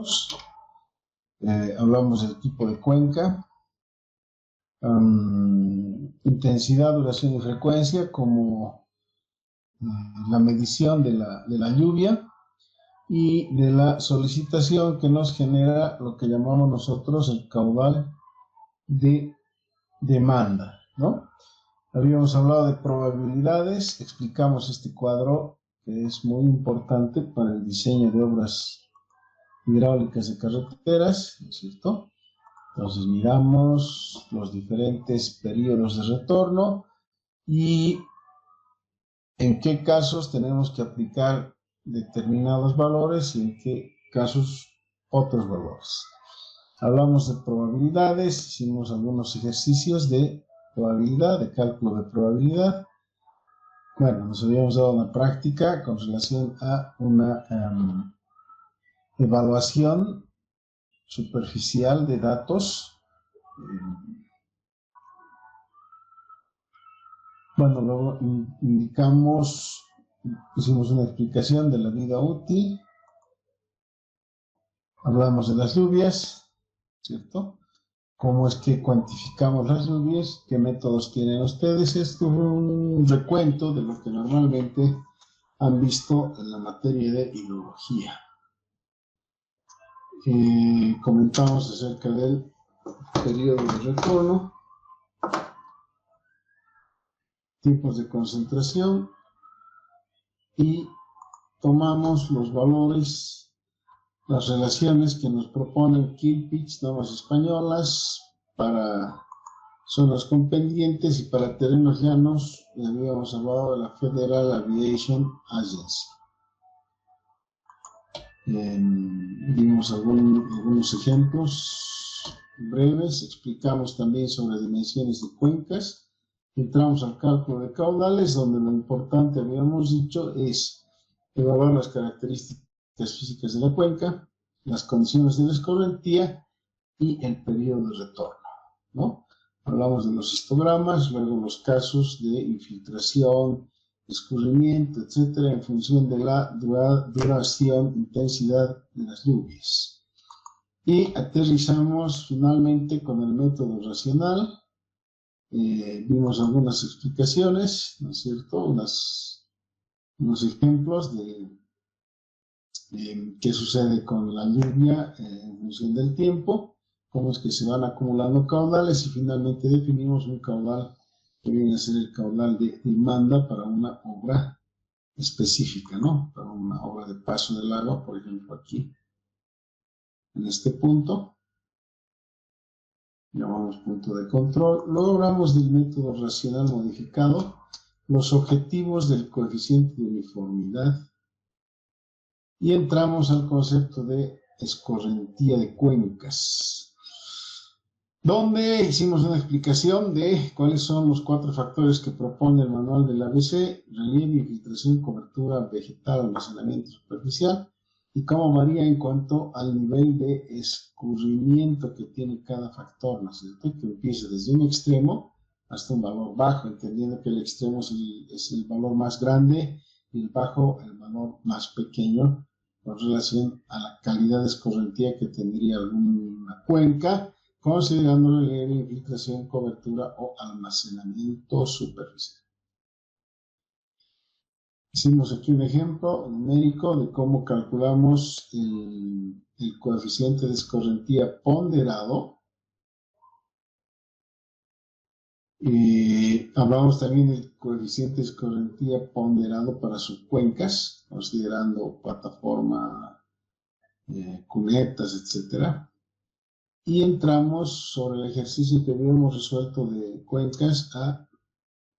nosotros. Hablamos del tipo de cuenca, intensidad, duración y frecuencia como la medición de la lluvia y de la solicitación que nos genera lo que llamamos nosotros el caudal de demanda, ¿no? Habíamos hablado de probabilidades, explicamos este cuadro que es muy importante para el diseño de obras hidráulicas de carreteras, ¿no es cierto? Entonces miramos los diferentes periodos de retorno y en qué casos tenemos que aplicar determinados valores y en qué casos otros valores. Hablamos de probabilidades, hicimos algunos ejercicios de probabilidad, de cálculo de probabilidad. Bueno, nos habíamos dado una práctica con relación a una evaluación superficial de datos. Bueno, luego indicamos, hicimos una explicación de la vida útil, hablamos de las lluvias, ¿cierto? ¿Cómo es que cuantificamos las lluvias? ¿Qué métodos tienen ustedes? Esto es un recuento de lo que normalmente han visto en la materia de hidrología. Comentamos acerca del periodo de retorno, tipos de concentración y tomamos los valores, las relaciones que nos propone el Kill-Pitch, normas españolas, para zonas con pendientes y para terrenos llanos. Habíamos hablado de la Federal Aviation Agency. Dimos algunos ejemplos breves, explicamos también sobre dimensiones de cuencas, entramos al cálculo de caudales, donde lo importante, habíamos dicho, es evaluar las características físicas de la cuenca, las condiciones de la escorrentía y el periodo de retorno, ¿no? Hablamos de los histogramas, luego los casos de infiltración, escurrimiento, etcétera, en función de la duración, intensidad de las lluvias. Y aterrizamos finalmente con el método racional. Vimos algunas explicaciones, ¿no es cierto? Unos ejemplos de qué sucede con la lluvia en función del tiempo, cómo es que se van acumulando caudales y finalmente definimos un caudal que viene a ser el caudal de demanda para una obra específica, ¿no? Para una obra de paso del agua, por ejemplo, aquí, en este punto, llamamos punto de control. Luego hablamos del método racional modificado, los objetivos del coeficiente de uniformidad, y entramos al concepto de escorrentía de cuencas, donde hicimos una explicación de cuáles son los 4 factores que propone el manual del ABC: relieve, infiltración, cobertura vegetal, almacenamiento superficial, y cómo varía en cuanto al nivel de escurrimiento que tiene cada factor, ¿no es cierto? Que empieza desde un extremo hasta un valor bajo, entendiendo que el extremo es el valor más grande y el bajo el valor más pequeño, con relación a la calidad de escorrentía que tendría alguna cuenca, considerando relieve, infiltración, cobertura o almacenamiento superficial. Hicimos aquí un ejemplo numérico de cómo calculamos el coeficiente de escorrentía ponderado. Hablamos también del coeficiente de escorrentía ponderado para subcuencas, considerando plataforma, cunetas, etc. Y entramos sobre el ejercicio que habíamos resuelto de cuencas a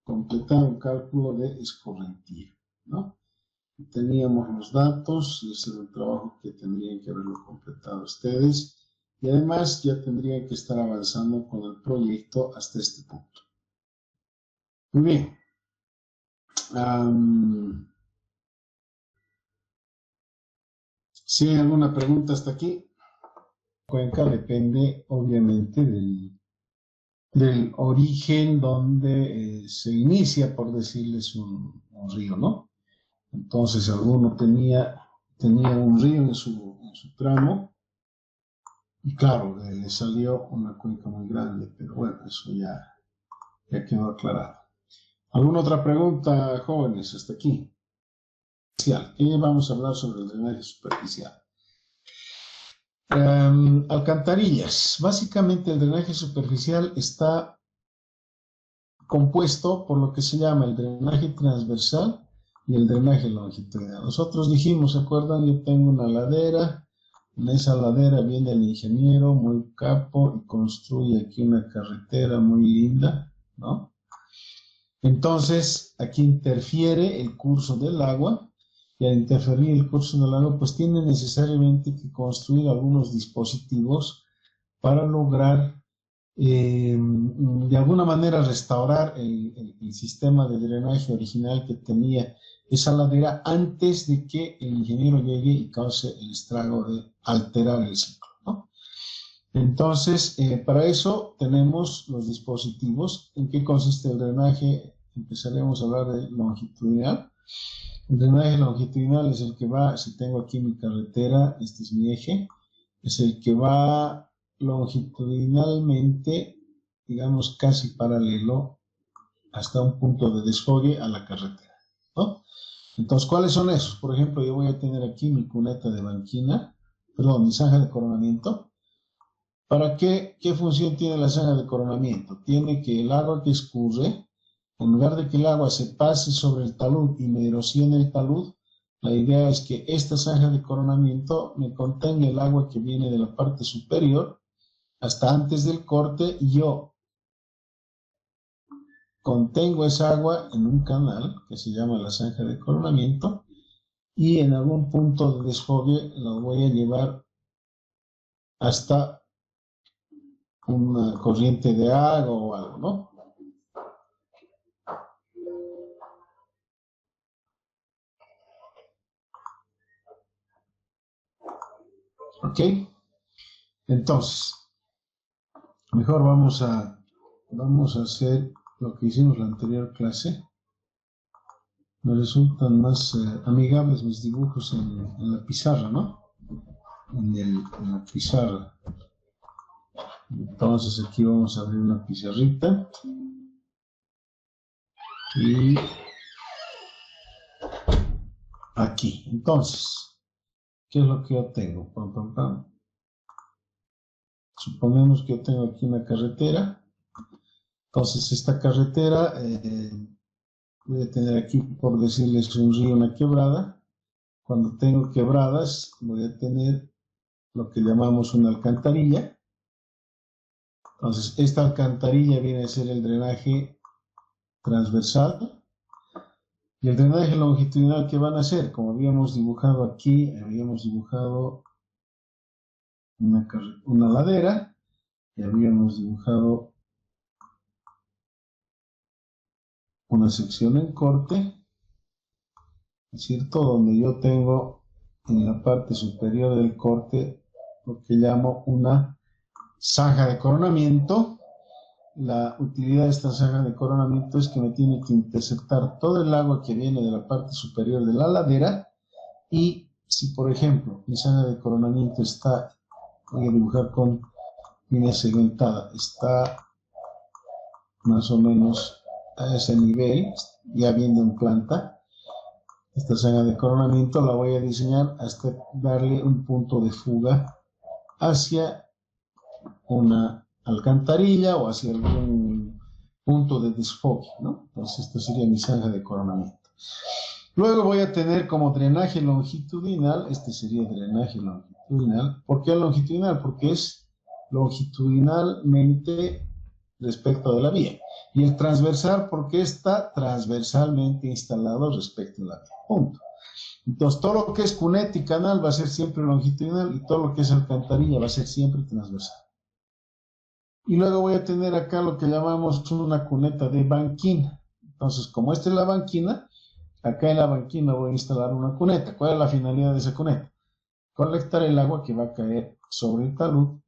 completar un cálculo de escorrentía, ¿no? Teníamos los datos y ese es el trabajo que tendrían que haberlo completado ustedes, y además ya tendrían que estar avanzando con el proyecto hasta este punto. Muy bien. Si hay alguna pregunta hasta aquí. Cuenca depende obviamente del origen donde se inicia, por decirles, un río, ¿no? Entonces alguno tenía un río en su tramo, Y claro, le salió una cuenca muy grande, pero bueno, eso ya quedó aclarado. ¿Alguna otra pregunta, jóvenes, hasta aquí? ¿Qué vamos a hablar sobre el drenaje superficial? Alcantarillas. Básicamente el drenaje superficial está compuesto por lo que se llama el drenaje transversal y el drenaje longitudinal. Nosotros dijimos, ¿se acuerdan? Yo tengo una ladera, en esa ladera viene el ingeniero muy capo y construye aquí una carretera muy linda, ¿no? Entonces, aquí interfiere el curso del agua y al interferir el curso del agua, pues tiene necesariamente que construir algunos dispositivos para lograr de alguna manera restaurar el sistema de drenaje original que tenía esa ladera antes de que el ingeniero llegue y cause el estrago de alterar el ciclo, ¿no? Entonces, para eso tenemos los dispositivos. ¿En qué consiste el drenaje? Empezaremos a hablar de longitudinal. El drenaje longitudinal es el que va, si tengo aquí mi carretera, este es mi eje, es el que va longitudinalmente, digamos casi paralelo, hasta un punto de desfogue a la carretera, ¿no? Entonces, ¿cuáles son esos? Por ejemplo, yo voy a tener aquí mi cuneta de banquina, perdón, mi zanja de coronamiento. ¿Para qué? ¿Qué función tiene la zanja de coronamiento? Tiene que el agua que escurre, en lugar de que el agua se pase sobre el talud y me erosione el talud, la idea es que esta zanja de coronamiento me contenga el agua que viene de la parte superior hasta antes del corte y yo contengo esa agua en un canal que se llama la zanja de coronamiento y en algún punto de desfogue lo voy a llevar hasta una corriente de agua o algo, ¿no? ¿Ok? Entonces, mejor vamos a hacer lo que hicimos la anterior clase. Me resultan más amigables mis dibujos en la pizarra, ¿no? En la pizarra. Entonces aquí vamos a abrir una pizarrita y aquí. Entonces, ¿qué es lo que yo tengo? Pam, pam, pam. Suponemos que yo tengo aquí una carretera. Entonces esta carretera voy a tener aquí, por decirles, un río, una quebrada. Cuando tengo quebradas, voy a tener lo que llamamos una alcantarilla. Entonces, esta alcantarilla viene a ser el drenaje transversal. Y el drenaje longitudinal, ¿qué van a hacer? Como habíamos dibujado aquí, habíamos dibujado una ladera y habíamos dibujado una sección en corte, ¿es cierto? Donde yo tengo en la parte superior del corte lo que llamo una zanja de coronamiento. La utilidad de esta zanja de coronamiento es que me tiene que interceptar todo el agua que viene de la parte superior de la ladera y si por ejemplo mi zanja de coronamiento está, voy a dibujar con línea segmentada, está más o menos a ese nivel, ya viendo en planta, esta zanja de coronamiento la voy a diseñar hasta darle un punto de fuga hacia una alcantarilla o hacia algún punto de desfogue, ¿no? Entonces esta sería mi zanja de coronamiento. Luego voy a tener como drenaje longitudinal, este sería drenaje longitudinal. ¿Por qué longitudinal? Porque es longitudinalmente respecto de la vía. Y el transversal porque está transversalmente instalado respecto a la vía. Punto. Entonces, todo lo que es cuneta y canal va a ser siempre longitudinal y todo lo que es alcantarilla va a ser siempre transversal. Y luego voy a tener acá lo que llamamos una cuneta de banquina. Entonces, como esta es la banquina, acá en la banquina voy a instalar una cuneta. ¿Cuál es la finalidad de esa cuneta? Colectar el agua que va a caer sobre el talud.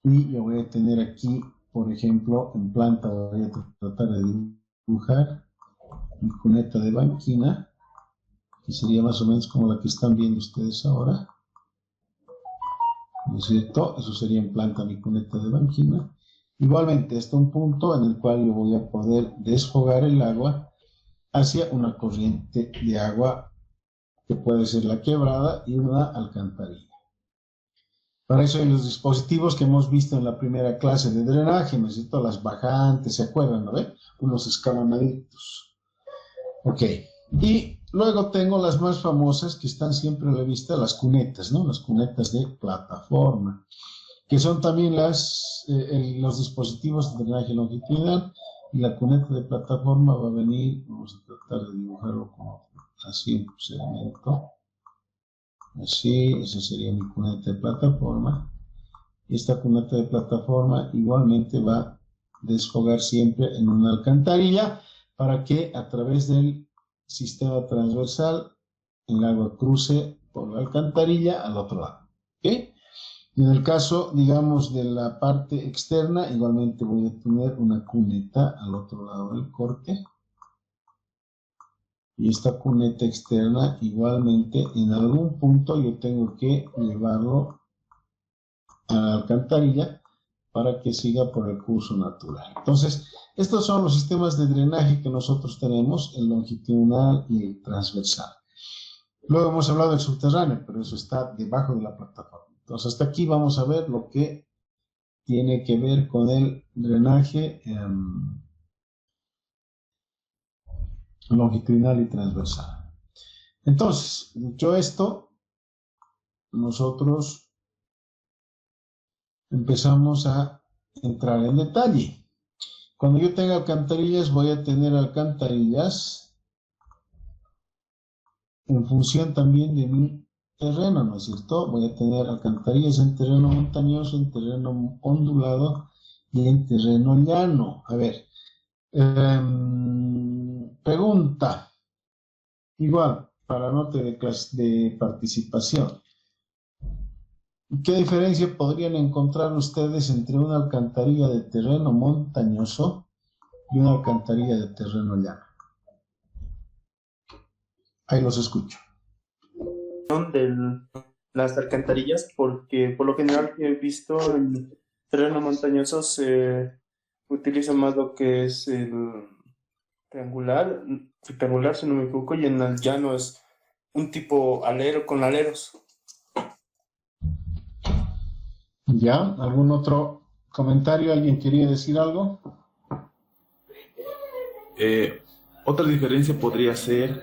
Y yo voy a tener aquí, por ejemplo, en planta voy a tratar de dibujar mi cuneta de banquina, que sería más o menos como la que están viendo ustedes ahora. ¿no es cierto? Eso sería en planta mi cuneta de banquina. Igualmente, está un punto en el cual yo voy a poder desfogar el agua hacia una corriente de agua que puede ser la quebrada y una alcantarilla. Para eso hay los dispositivos que hemos visto en la primera clase de drenaje, ¿no es cierto? Las bajantes, ¿se acuerdan, no ve? Unos escalonaditos. Ok. Y luego tengo las más famosas que están siempre a la vista, las cunetas, ¿no? Las cunetas de plataforma, que son también los dispositivos de drenaje longitudinal. Y la cuneta de plataforma va a venir, vamos a tratar de dibujarlo como así en procedimiento. Así, esa sería mi cuneta de plataforma. Esta cuneta de plataforma igualmente va a desfogar siempre en una alcantarilla para que a través del sistema transversal el agua cruce por la alcantarilla al otro lado. ¿Okay? Y en el caso, digamos, de la parte externa, igualmente voy a tener una cuneta al otro lado del corte. Y esta cuneta externa, igualmente, en algún punto yo tengo que llevarlo a la alcantarilla para que siga por el curso natural. Entonces, estos son los sistemas de drenaje que nosotros tenemos, el longitudinal y el transversal. Luego hemos hablado del subterráneo, pero eso está debajo de la plataforma. Entonces, hasta aquí vamos a ver lo que tiene que ver con el drenaje longitudinal y transversal. Entonces, dicho esto, nosotros empezamos a entrar en detalle. Cuando yo tenga alcantarillas, voy a tener alcantarillas en función también de mi terreno, ¿no es cierto? Voy a tener alcantarillas en terreno montañoso, en terreno ondulado y en terreno llano. A ver, pregunta, igual, para nota de participación. ¿Qué diferencia podrían encontrar ustedes entre una alcantarilla de terreno montañoso y una alcantarilla de terreno llano? Ahí los escucho. De las alcantarillas, porque por lo general he visto en terreno montañoso se utiliza más lo que es el rectangular, si no me equivoco, y en el llano es un tipo alero con aleros. ¿Ya? ¿Algún otro comentario? ¿Alguien quería decir algo? Otra diferencia podría ser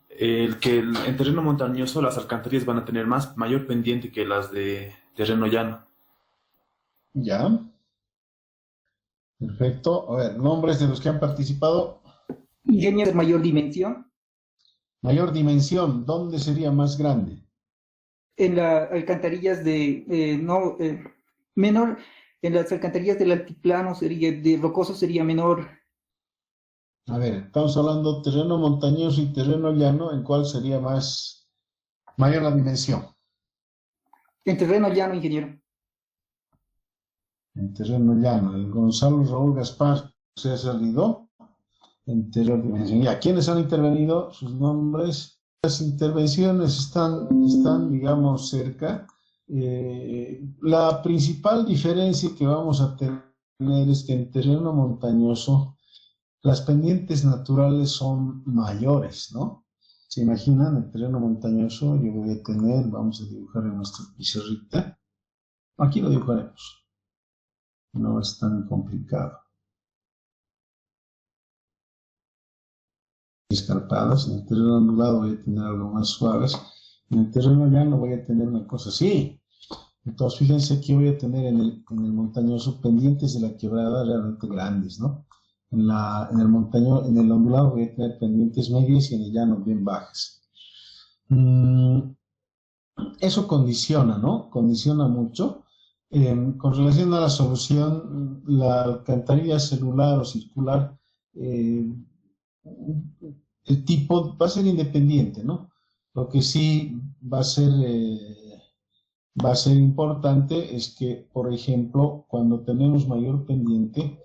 el que en terreno montañoso las alcantarillas van a tener mayor pendiente que las de terreno llano. Ya. Perfecto. A ver, nombres de los que han participado. Ingeniero de mayor dimensión. Mayor dimensión, ¿dónde sería más grande? En las alcantarillas menor, en las alcantarillas del altiplano de rocoso sería menor. A ver, estamos hablando de terreno montañoso y terreno llano, ¿en cuál sería mayor la dimensión? En terreno llano, ingeniero. En terreno llano, el Gonzalo Raúl Gaspar se ha salido en terreno dimensión. ¿Ya quiénes han intervenido? Sus nombres. Las intervenciones están digamos, cerca. La principal diferencia que vamos a tener es que en terreno montañoso las pendientes naturales son mayores, ¿no? ¿Se imaginan? En terreno montañoso yo voy a tener, vamos a dibujar en nuestra pizarrita. Aquí lo dibujaremos. No es tan complicado. Escarpadas, en el terreno ondulado voy a tener algo más suaves, en el terreno llano voy a tener una cosa así. Entonces fíjense aquí voy a tener en el montañoso pendientes de la quebrada realmente grandes, ¿no? En el ondulado voy a tener pendientes medias y en el llano bien bajas. Eso condiciona, ¿no? Condiciona mucho. Con relación a la solución, la alcantarilla celular o circular, el tipo va a ser independiente, ¿no? Lo que sí va a ser importante es que, por ejemplo, cuando tenemos mayor pendiente,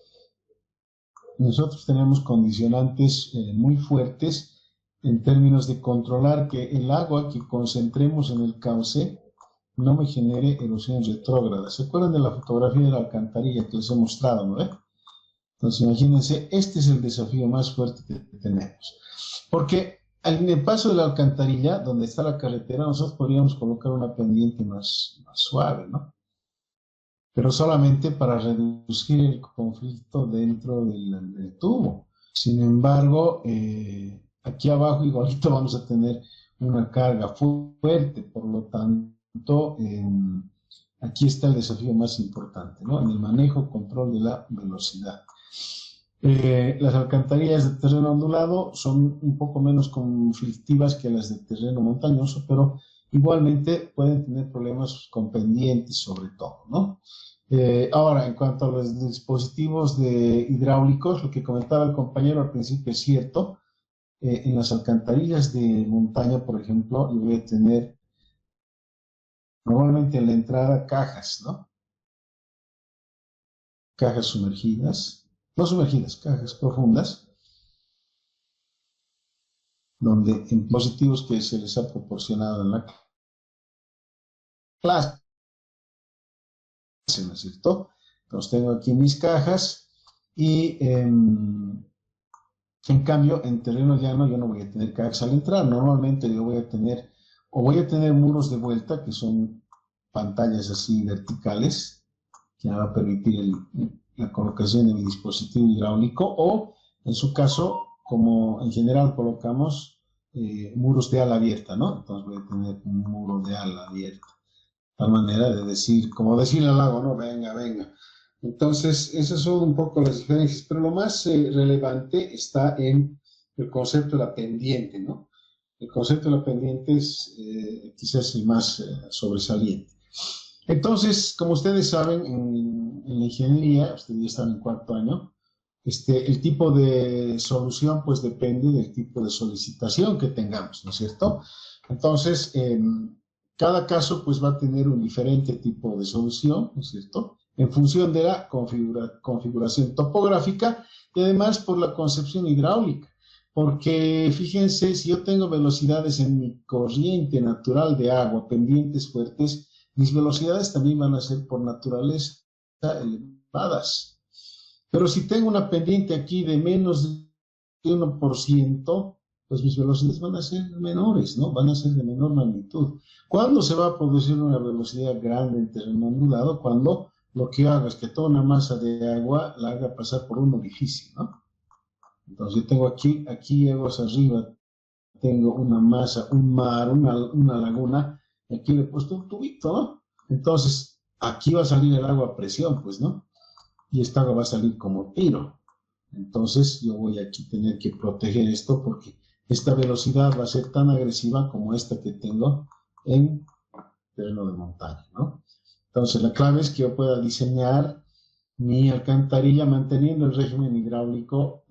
nosotros tenemos condicionantes muy fuertes en términos de controlar que el agua que concentremos en el cauce no me genere erosión retrógrada. ¿Se acuerdan de la fotografía de la alcantarilla que les he mostrado, no? Entonces, imagínense, este es el desafío más fuerte que tenemos. Porque en el paso de la alcantarilla, donde está la carretera, nosotros podríamos colocar una pendiente más suave, ¿no? Pero solamente para reducir el conflicto dentro del tubo. Sin embargo, aquí abajo igualito vamos a tener una carga fuerte, por lo tanto, aquí está el desafío más importante, ¿no? En el manejo, control de la velocidad. Las alcantarillas de terreno ondulado son un poco menos conflictivas que las de terreno montañoso, pero igualmente pueden tener problemas con pendientes sobre todo, ¿no? Ahora, en cuanto a los dispositivos hidráulicos, lo que comentaba el compañero al principio es cierto. En las alcantarillas de montaña, por ejemplo, yo voy a tener normalmente en la entrada cajas, ¿no? Cajas sumergidas, no sumergidas, cajas profundas, donde en dispositivos que se les ha proporcionado en la clase, ¿no es cierto? Entonces tengo aquí mis cajas y en cambio en terreno llano yo no voy a tener cajas al entrar. Normalmente yo voy a tener muros de vuelta que son pantallas así verticales que me va a permitir la colocación de mi dispositivo hidráulico, o en su caso, como en general colocamos muros de ala abierta, ¿no? Entonces voy a tener un muro de ala abierta. La manera de decir, como decirle al lago, no, venga, venga. Entonces, esas son un poco las diferencias, pero lo más relevante está en el concepto de la pendiente, ¿no? El concepto de la pendiente es quizás el más sobresaliente. Entonces, como ustedes saben, en la ingeniería, ustedes ya están en cuarto año, el tipo de solución pues depende del tipo de solicitación que tengamos, ¿no es cierto? Entonces, cada caso pues va a tener un diferente tipo de solución, ¿no es cierto? En función de la configuración topográfica y además por la concepción hidráulica. Porque fíjense, si yo tengo velocidades en mi corriente natural de agua, pendientes fuertes, mis velocidades también van a ser por naturaleza elevadas. Pero si tengo una pendiente aquí de menos de 1%, pues mis velocidades van a ser menores, ¿no? Van a ser de menor magnitud. ¿Cuándo se va a producir una velocidad grande en terreno ondulado? Cuando lo que haga es que toda una masa de agua la haga pasar por un orificio, ¿no? Entonces yo tengo aquí aguas arriba, tengo una masa, un mar, una laguna, y aquí le he puesto un tubito, ¿no? Entonces aquí va a salir el agua a presión, pues, ¿no? Y esta agua va a salir como tiro. Entonces yo voy aquí a tener que proteger esto porque esta velocidad va a ser tan agresiva como esta que tengo en terreno de montaña, ¿no? Entonces la clave es que yo pueda diseñar mi alcantarilla manteniendo el régimen hidráulico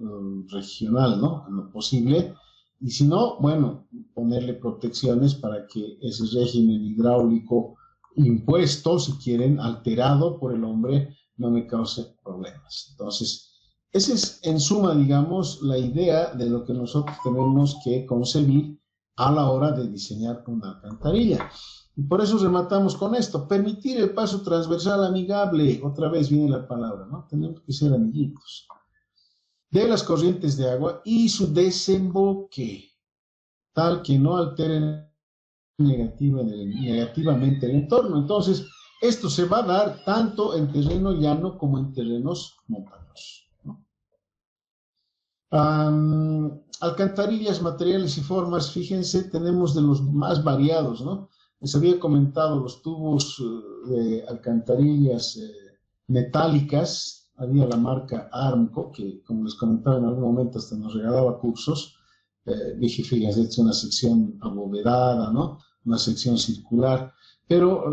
regional, ¿no? En lo posible. Y si no, bueno, ponerle protecciones para que ese régimen hidráulico impuesto, si quieren, alterado por el hombre, no me cause problemas. Entonces, esa es en suma, digamos, la idea de lo que nosotros tenemos que concebir a la hora de diseñar una alcantarilla. Y por eso rematamos con esto, permitir el paso transversal amigable, otra vez viene la palabra, ¿no? Tenemos que ser amiguitos, de las corrientes de agua y su desemboque, tal que no alteren negativamente el entorno. Entonces, esto se va a dar tanto en terreno llano como en terrenos montañosos, ¿no? Alcantarillas, materiales y formas, fíjense, tenemos de los más variados, ¿no? Les había comentado los tubos de alcantarillas metálicas. Había la marca Armco, que como les comentaba en algún momento hasta nos regalaba cursos. Dije, fíjense, es una sección abovedada, ¿no? Una sección circular. Pero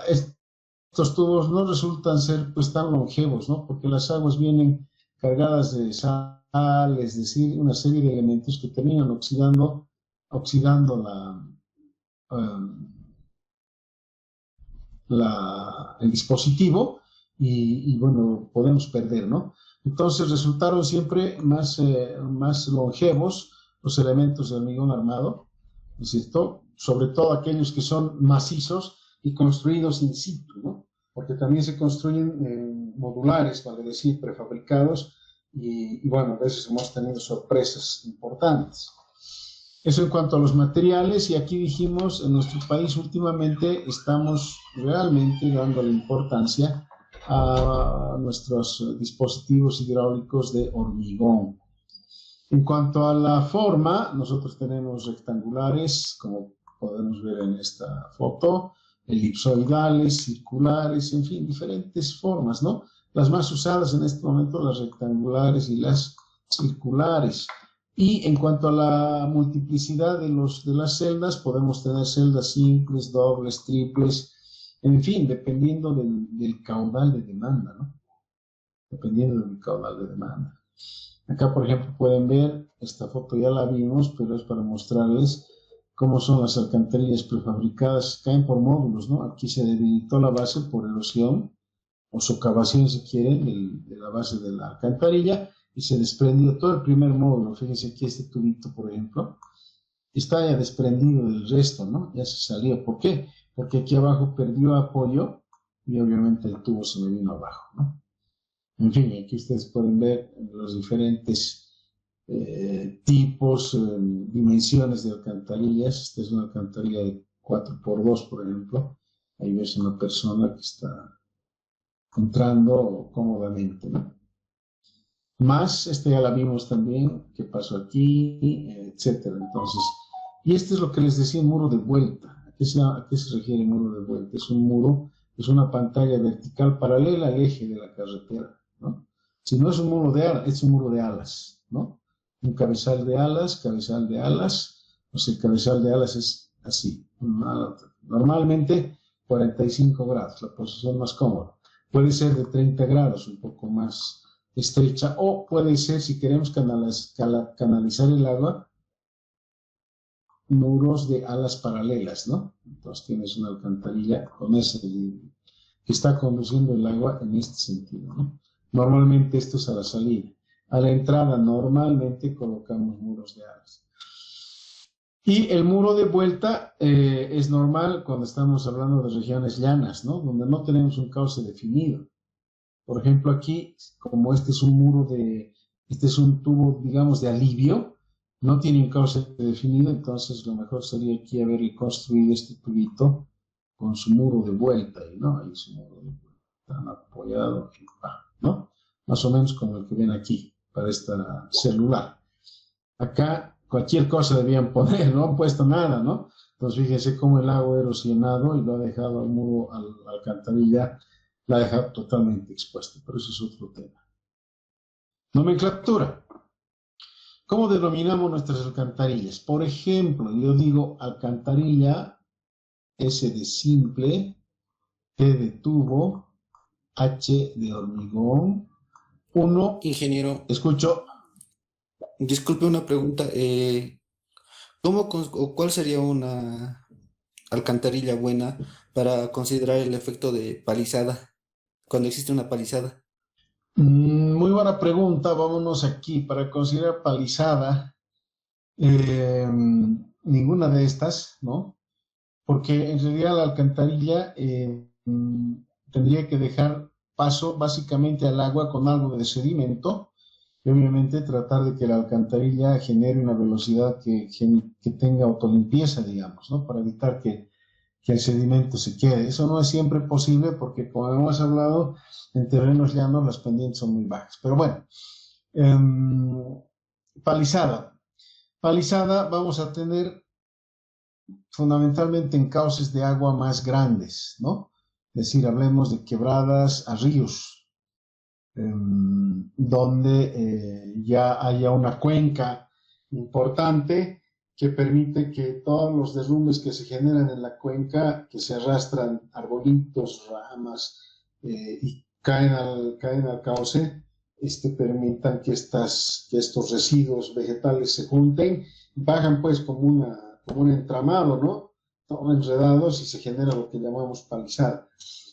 estos tubos no resultan ser pues tan longevos, ¿no? Porque las aguas vienen cargadas de sal, es decir, una serie de elementos que terminan oxidando el dispositivo y bueno, podemos perder, ¿no? Entonces resultaron siempre más longevos los elementos de hormigón armado, ¿no es cierto? Sobre todo aquellos que son macizos y construidos in situ, ¿no? Porque también se construyen modulares, vale decir, prefabricados, y bueno, a veces hemos tenido sorpresas importantes. Eso en cuanto a los materiales, y aquí dijimos, en nuestro país últimamente estamos realmente dando la importancia a nuestros dispositivos hidráulicos de hormigón. En cuanto a la forma, nosotros tenemos rectangulares, como podemos ver en esta foto, elipsoidales, circulares, en fin, diferentes formas, ¿no? Las más usadas en este momento, las rectangulares y las circulares. Y en cuanto a la multiplicidad de las celdas, podemos tener celdas simples, dobles, triples, en fin, dependiendo del caudal de demanda, ¿no? Dependiendo del caudal de demanda. Acá, por ejemplo, pueden ver, esta foto ya la vimos, pero es para mostrarles cómo son las alcantarillas prefabricadas. Caen por módulos, ¿no? Aquí se debilitó la base por erosión, o socavación, si quieren, de la base de la alcantarilla, y se desprendió todo el primer módulo. Fíjense aquí este tubito, por ejemplo, está ya desprendido del resto, ¿no? Ya se salió. ¿Por qué? Porque aquí abajo perdió apoyo y obviamente el tubo se me vino abajo, ¿no? En fin, aquí ustedes pueden ver los diferentes tipos, dimensiones de alcantarillas. Esta es una alcantarilla de 4x2, por ejemplo. Ahí ves una persona que está entrando cómodamente, ¿no? Más, esta ya la vimos también, qué pasó aquí, etcétera. Entonces, y este es lo que les decía, muro de vuelta. ¿A qué se refiere muro de vuelta? Es un muro, es una pantalla vertical paralela al eje de la carretera, ¿no? Si no es un muro de alas, es un muro de alas, ¿no? Un cabezal de alas, o sea, el cabezal de alas es así, normalmente 45 grados, la posición más cómoda. Puede ser de 30 grados, un poco más estrecha, o puede ser, si queremos canalizar el agua, muros de alas paralelas, ¿no? Entonces tienes una alcantarilla con ese que está conduciendo el agua en este sentido, ¿no? Normalmente esto es a la salida. A la entrada normalmente colocamos muros de alas. Y el muro de vuelta es normal cuando estamos hablando de regiones llanas, ¿no? Donde no tenemos un cauce definido. Por ejemplo, aquí, como este es un tubo, digamos, de alivio, no tiene un cauce definido, entonces lo mejor sería aquí haber construido este tubito con su muro de vuelta, ¿no? Ahí su muro de vuelta, tan apoyado, ¿no? Más o menos como el que ven aquí, para esta celular. Acá cualquier cosa debían poner, no han puesto nada, ¿no? Entonces fíjense cómo el agua ha erosionado y lo ha dejado al muro, a la alcantarilla, la ha dejado totalmente expuesta, pero eso es otro tema. Nomenclatura. ¿Cómo denominamos nuestras alcantarillas? Por ejemplo, yo digo alcantarilla, S de simple, T de tubo, H de hormigón, 1. Ingeniero, Escucho. disculpe una pregunta. ¿Cuál sería una alcantarilla buena para considerar el efecto de palizada, cuando existe una palizada? Muy buena pregunta. Vámonos aquí. Para considerar palizada, ninguna de estas, ¿no? Porque en realidad la alcantarilla tendría que dejar paso básicamente al agua con algo de sedimento y obviamente tratar de que la alcantarilla genere una velocidad que tenga autolimpieza, digamos, ¿no? Para evitar que el sedimento se quede. Eso no es siempre posible porque, como hemos hablado, en terrenos llanos las pendientes son muy bajas. Pero bueno, palizada. Palizada vamos a tener fundamentalmente en cauces de agua más grandes, ¿no? Es decir, hablemos de quebradas a ríos, donde ya haya una cuenca importante que permite que todos los derrumbes que se generan en la cuenca, que se arrastran arbolitos, ramas y caen al cauce, permitan que estos residuos vegetales se junten, bajan pues como un entramado, ¿no? Todo enredados y se genera lo que llamamos palizada.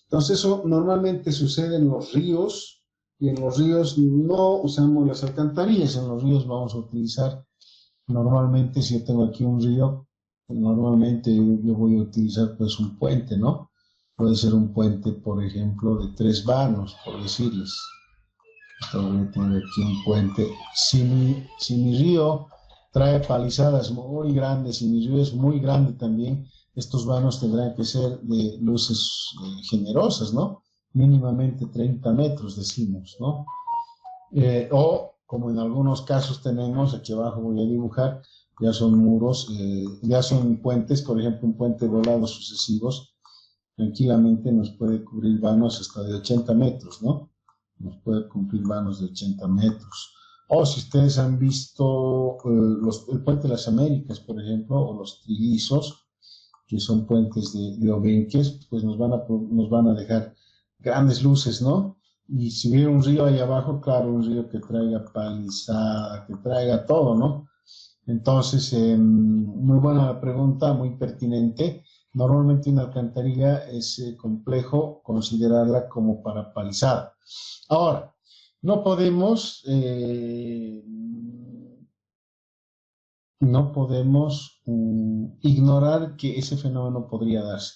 Entonces eso normalmente sucede en los ríos, y en los ríos no usamos las alcantarillas, en los ríos vamos a utilizar normalmente, si yo tengo aquí un río, normalmente yo voy a utilizar pues un puente, ¿no? Puede ser un puente, por ejemplo, de 3 vanos, por decirles. Entonces, tengo aquí un puente. Si mi río trae palizadas muy grandes y mi río es muy grande también, estos vanos tendrán que ser de luces generosas, ¿no? Mínimamente 30 metros, decimos, ¿no? O, como en algunos casos tenemos, aquí abajo voy a dibujar, ya son muros, ya son puentes, por ejemplo, un puente volado sucesivos, tranquilamente nos puede cubrir vanos hasta de 80 metros, ¿no? Nos puede cumplir vanos de 80 metros. O si ustedes han visto el puente de las Américas, por ejemplo, o los trillizos, que son puentes de obenques, pues nos van a dejar grandes luces, ¿no? Y si hubiera un río ahí abajo, claro, un río que traiga palizada, que traiga todo, ¿no? Entonces, muy buena pregunta, muy pertinente. Normalmente una alcantarilla es complejo considerarla como para palizada. Ahora, no podemos ignorar que ese fenómeno podría darse.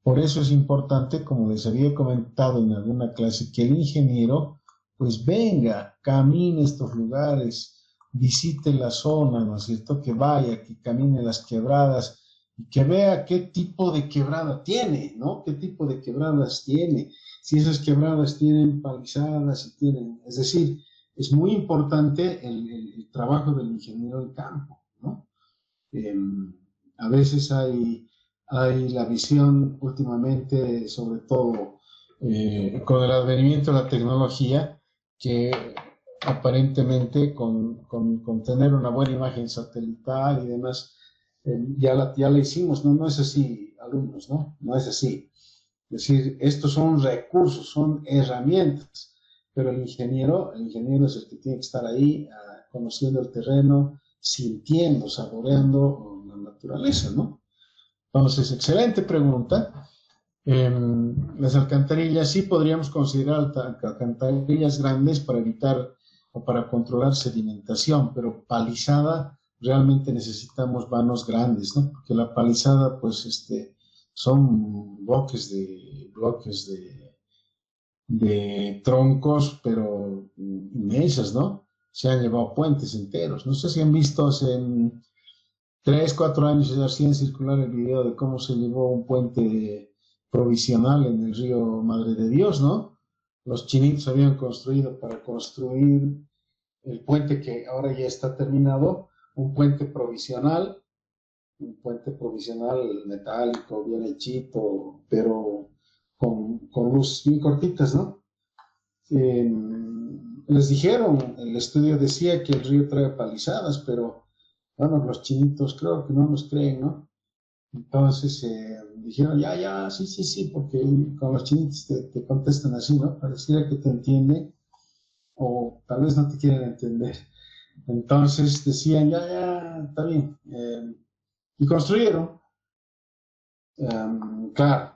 Por eso es importante, como les había comentado en alguna clase, que el ingeniero pues venga, camine estos lugares, visite la zona, ¿no es cierto? Que vaya, que camine las quebradas y que vea qué tipo de quebrada tiene, ¿no? ¿Qué tipo de quebradas tiene? Si esas quebradas tienen palizadas, si tienen... Es decir, es muy importante el trabajo del ingeniero de campo, ¿no? A veces hay la visión últimamente, sobre todo con el advenimiento de la tecnología, que aparentemente con tener una buena imagen satelital y demás, ya la hicimos, ¿no? No es así, alumnos, ¿no? No es así. Es decir, estos son recursos, son herramientas, pero el ingeniero es el que tiene que estar ahí, conociendo el terreno, sintiendo, saboreando la naturaleza, ¿no? Entonces, excelente pregunta. Las alcantarillas sí podríamos considerar alcantarillas grandes para evitar o para controlar sedimentación, pero palizada realmente necesitamos vanos grandes, ¿no? Porque la palizada, pues, son bloques de troncos, pero inmensas, ¿no? Se han llevado puentes enteros. No sé si han visto hace 3, 4 años ya hacían circular el video de cómo se llevó un puente provisional en el río Madre de Dios, ¿no? Los chinitos habían construido para construir el puente que ahora ya está terminado, un puente provisional metálico, bien hechito, pero con luces bien cortitas, ¿no? Les dijeron, el estudio decía que el río trae palizadas, pero bueno, los chinitos creo que no nos creen, ¿no? Entonces dijeron, ya, sí, porque con los chinitos te contestan así, ¿no? Pareciera que te entienden o tal vez no te quieren entender. Entonces decían, ya, está bien. Y construyeron. Claro,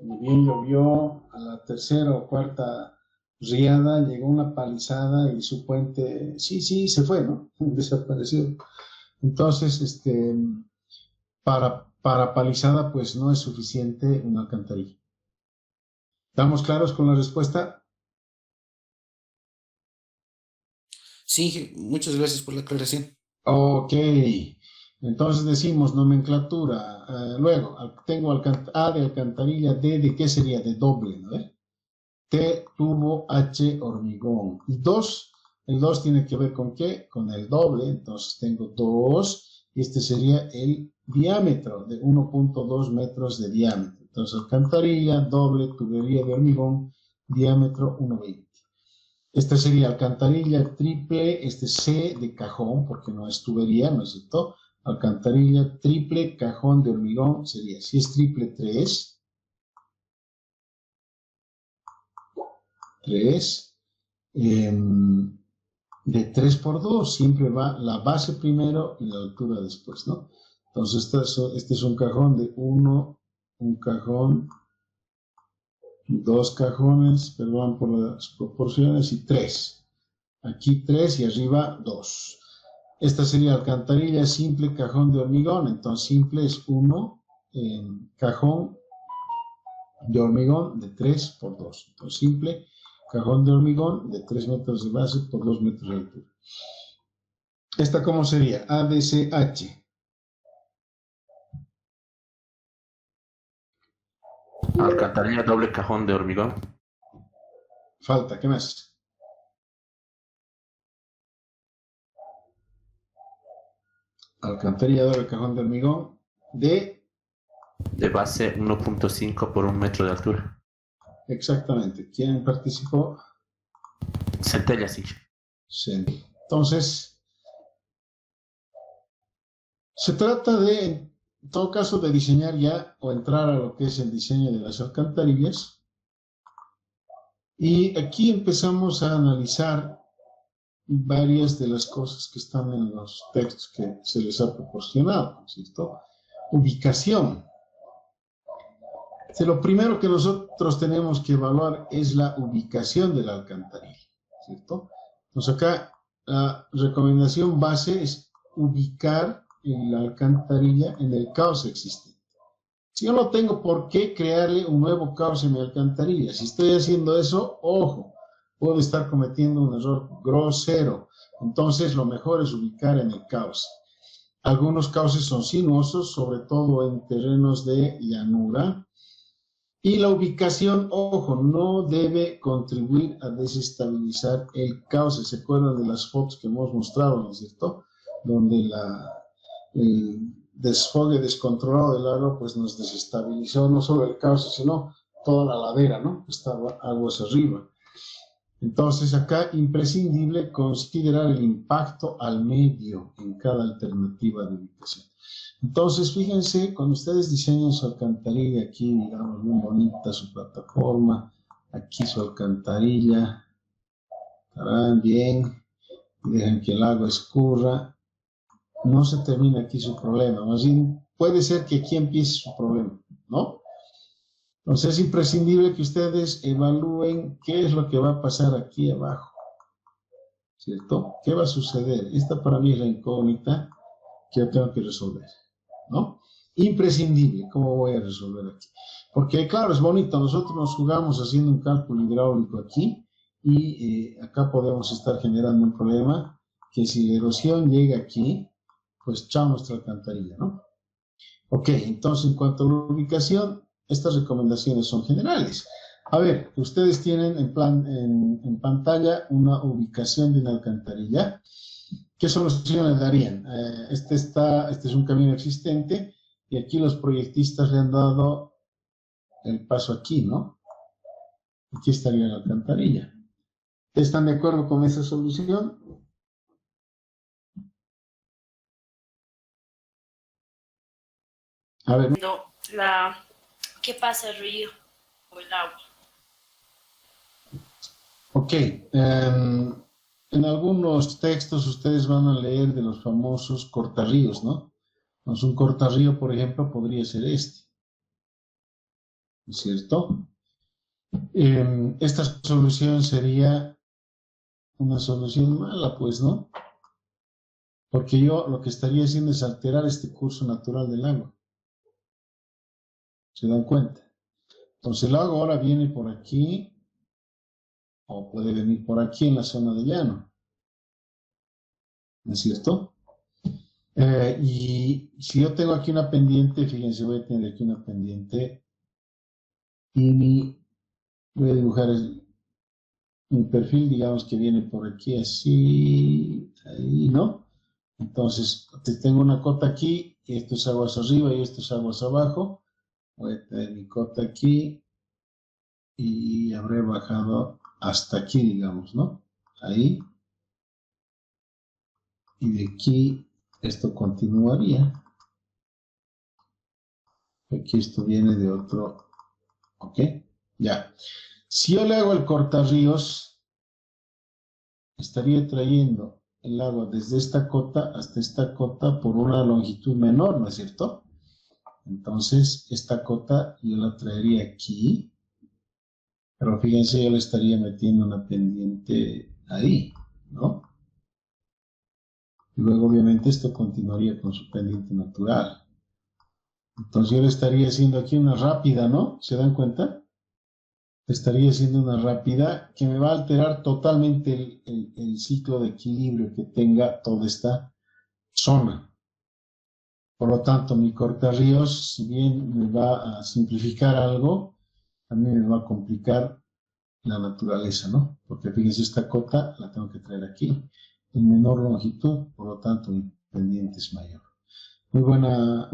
muy bien llovió, a la tercera o cuarta riada llegó una palizada y su puente, sí, se fue, ¿no? Desapareció. Entonces, para palizada, pues no es suficiente una alcantarilla. ¿Estamos claros con la respuesta? Sí, muchas gracias por la aclaración. Ok. Entonces decimos nomenclatura. Luego, tengo A de alcantarilla, D de ¿qué sería? De doble, ¿no? T, tubo, H, hormigón. Y 2, el 2 tiene que ver con ¿qué? Con el doble. Entonces tengo 2, y este sería el diámetro de 1.2 metros de diámetro. Entonces alcantarilla, doble, tubería de hormigón, diámetro 1.20. Esta sería alcantarilla triple, C de cajón, porque no es tubería, ¿no es cierto? Alcantarilla triple, cajón de hormigón sería, si es triple, 3. 3. De 3 por 2, siempre va la base primero y la altura después, ¿no? Entonces, este es un cajón de 1, un cajón, 2 cajones, perdón por las proporciones, y 3. Aquí 3 y arriba 2. Esta sería alcantarilla simple, cajón de hormigón. Entonces, simple es 1, cajón, de hormigón de 3 por 2. Entonces, simple, cajón de hormigón de 3 metros de base por 2 metros de altura. ¿Esta cómo sería? ABCH. Alcantarilla doble cajón de hormigón. Falta, ¿qué más? Alcantarilla doble cajón de hormigón de base 1.5 por 1 metro de altura. Exactamente. ¿Quién participó? Centella, sí. Sí. Entonces, se trata de, en todo caso, de diseñar ya o entrar a lo que es el diseño de las alcantarillas. Y aquí empezamos a analizar varias de las cosas que están en los textos que se les ha proporcionado, ¿cierto? Ubicación. Lo primero que nosotros tenemos que evaluar es la ubicación de la alcantarilla, ¿cierto? Entonces acá la recomendación base es ubicar la alcantarilla en el cauce existente. Si yo no tengo por qué crearle un nuevo cauce a mi alcantarilla, si estoy haciendo eso, ojo, puedo estar cometiendo un error grosero. Entonces lo mejor es ubicar en el cauce. Algunos cauces son sinuosos, sobre todo en terrenos de llanura. Y la ubicación, ojo, no debe contribuir a desestabilizar el cauce. ¿Se acuerdan de las fotos que hemos mostrado, no es cierto? Donde el desfogue descontrolado del agua pues nos desestabilizó no solo el cauce, sino toda la ladera, ¿no? Estaba aguas arriba. Entonces acá imprescindible considerar el impacto al medio en cada alternativa de ubicación. Entonces, fíjense, cuando ustedes diseñan su alcantarilla, aquí, digamos, muy bonita su plataforma, aquí su alcantarilla, estarán bien, dejan que el agua escurra, no se termina aquí su problema, más bien puede ser que aquí empiece su problema, ¿no? Entonces es imprescindible que ustedes evalúen qué es lo que va a pasar aquí abajo, ¿cierto? ¿Qué va a suceder? Esta para mí es la incógnita que yo tengo que resolver, ¿no? Imprescindible, ¿cómo voy a resolver aquí? Porque claro, es bonito, nosotros nos jugamos haciendo un cálculo hidráulico aquí y acá podemos estar generando un problema que si la erosión llega aquí, pues chao nuestra alcantarilla, ¿no? Ok, entonces en cuanto a la ubicación, estas recomendaciones son generales. A ver, ustedes tienen en pantalla una ubicación de una alcantarilla. ¿Qué solución le darían? Este es un camino existente y aquí los proyectistas le han dado el paso aquí, ¿no? Aquí estaría la alcantarilla. ¿Están de acuerdo con esa solución? A ver. ¿Qué pasa el río o el agua? Ok. En algunos textos ustedes van a leer de los famosos cortarríos, ¿no? Entonces un cortarrío, por ejemplo, podría ser este. ¿Es cierto? Esta solución sería una solución mala, pues, ¿no? Porque yo lo que estaría haciendo es alterar este curso natural del agua. ¿Se dan cuenta? Entonces el agua ahora viene por aquí, o puede venir por aquí en la zona de llano. ¿No es cierto? Y si yo tengo aquí una pendiente, fíjense, voy a tener aquí una pendiente y voy a dibujar mi perfil, digamos que viene por aquí así, ahí, ¿no? Entonces, tengo una cota aquí, y esto es aguas arriba y esto es aguas abajo. Voy a tener mi cota aquí y habré bajado hasta aquí, digamos, ¿no? Ahí. Y de aquí esto continuaría. Aquí esto viene de otro, ¿ok? Ya. Si yo le hago el cortarríos, estaría trayendo el agua desde esta cota hasta esta cota por una longitud menor, ¿no es cierto? Entonces, esta cota yo la traería aquí, pero fíjense, yo le estaría metiendo una pendiente ahí, ¿no? Y luego, obviamente, esto continuaría con su pendiente natural. Entonces yo le estaría haciendo aquí una rápida, ¿no? ¿Se dan cuenta? Estaría haciendo una rápida que me va a alterar totalmente el ciclo de equilibrio que tenga toda esta zona. Por lo tanto, mi cortarríos, si bien me va a simplificar algo, también me va a complicar la naturaleza, ¿no? Porque fíjense, esta cota la tengo que traer aquí, en menor longitud, por lo tanto, mi pendiente es mayor. Muy buena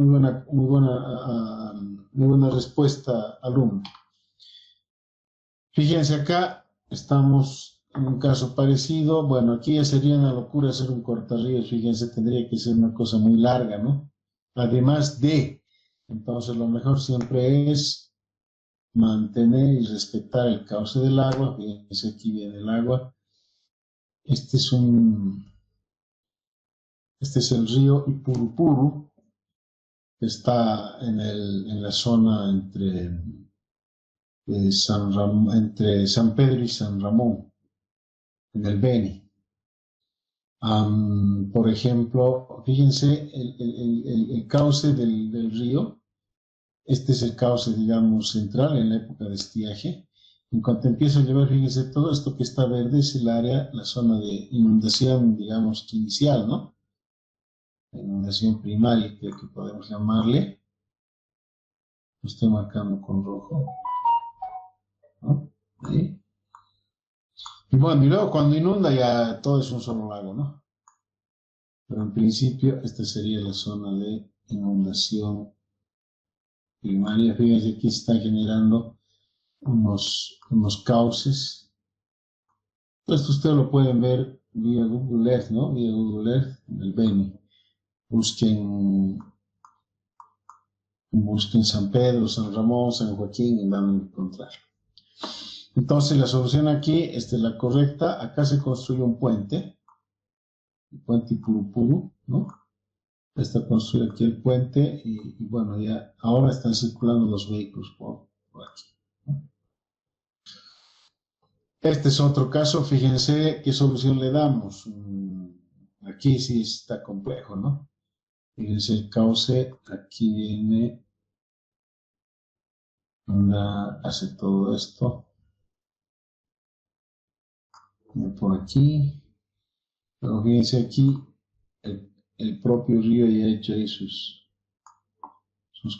respuesta, alumno. Fíjense acá, estamos en un caso parecido. Bueno, aquí ya sería una locura hacer un cortarríos, fíjense, tendría que ser una cosa muy larga, ¿no? Además de, entonces lo mejor siempre es mantener y respetar el cauce del agua. Fíjense, aquí viene el agua. Este es el río Ipurupuru, que está en la zona entre San Pedro y San Ramón, en el Beni. Por ejemplo, fíjense el cauce del río. Este es el cauce, digamos, central en la época de estiaje. En cuanto empieza a llover, fíjense, todo esto que está verde es el área, la zona de inundación, digamos, que inicial, ¿no? La inundación primaria, que podemos llamarle. Lo estoy marcando con rojo, ¿no? Ahí. Y bueno, y luego cuando inunda ya todo es un solo lago, ¿no? Pero en principio esta sería la zona de inundación primaria. Fíjense, aquí está generando unos cauces. Esto ustedes lo pueden ver vía Google Earth, ¿no? Vía Google Earth en el Beni. Busquen San Pedro, San Ramón, San Joaquín y van a encontrar. Entonces la solución aquí, esta es la correcta. Acá se construye un puente, el puente Ipurupuru, ¿no? Está construido aquí el puente y bueno, ya ahora están circulando los vehículos por aquí, ¿no? Este es otro caso, fíjense qué solución le damos. Aquí sí está complejo, ¿no? Fíjense el cauce, aquí viene, hace todo esto, por aquí, pero fíjense aquí, el propio río ya ha hecho ahí sus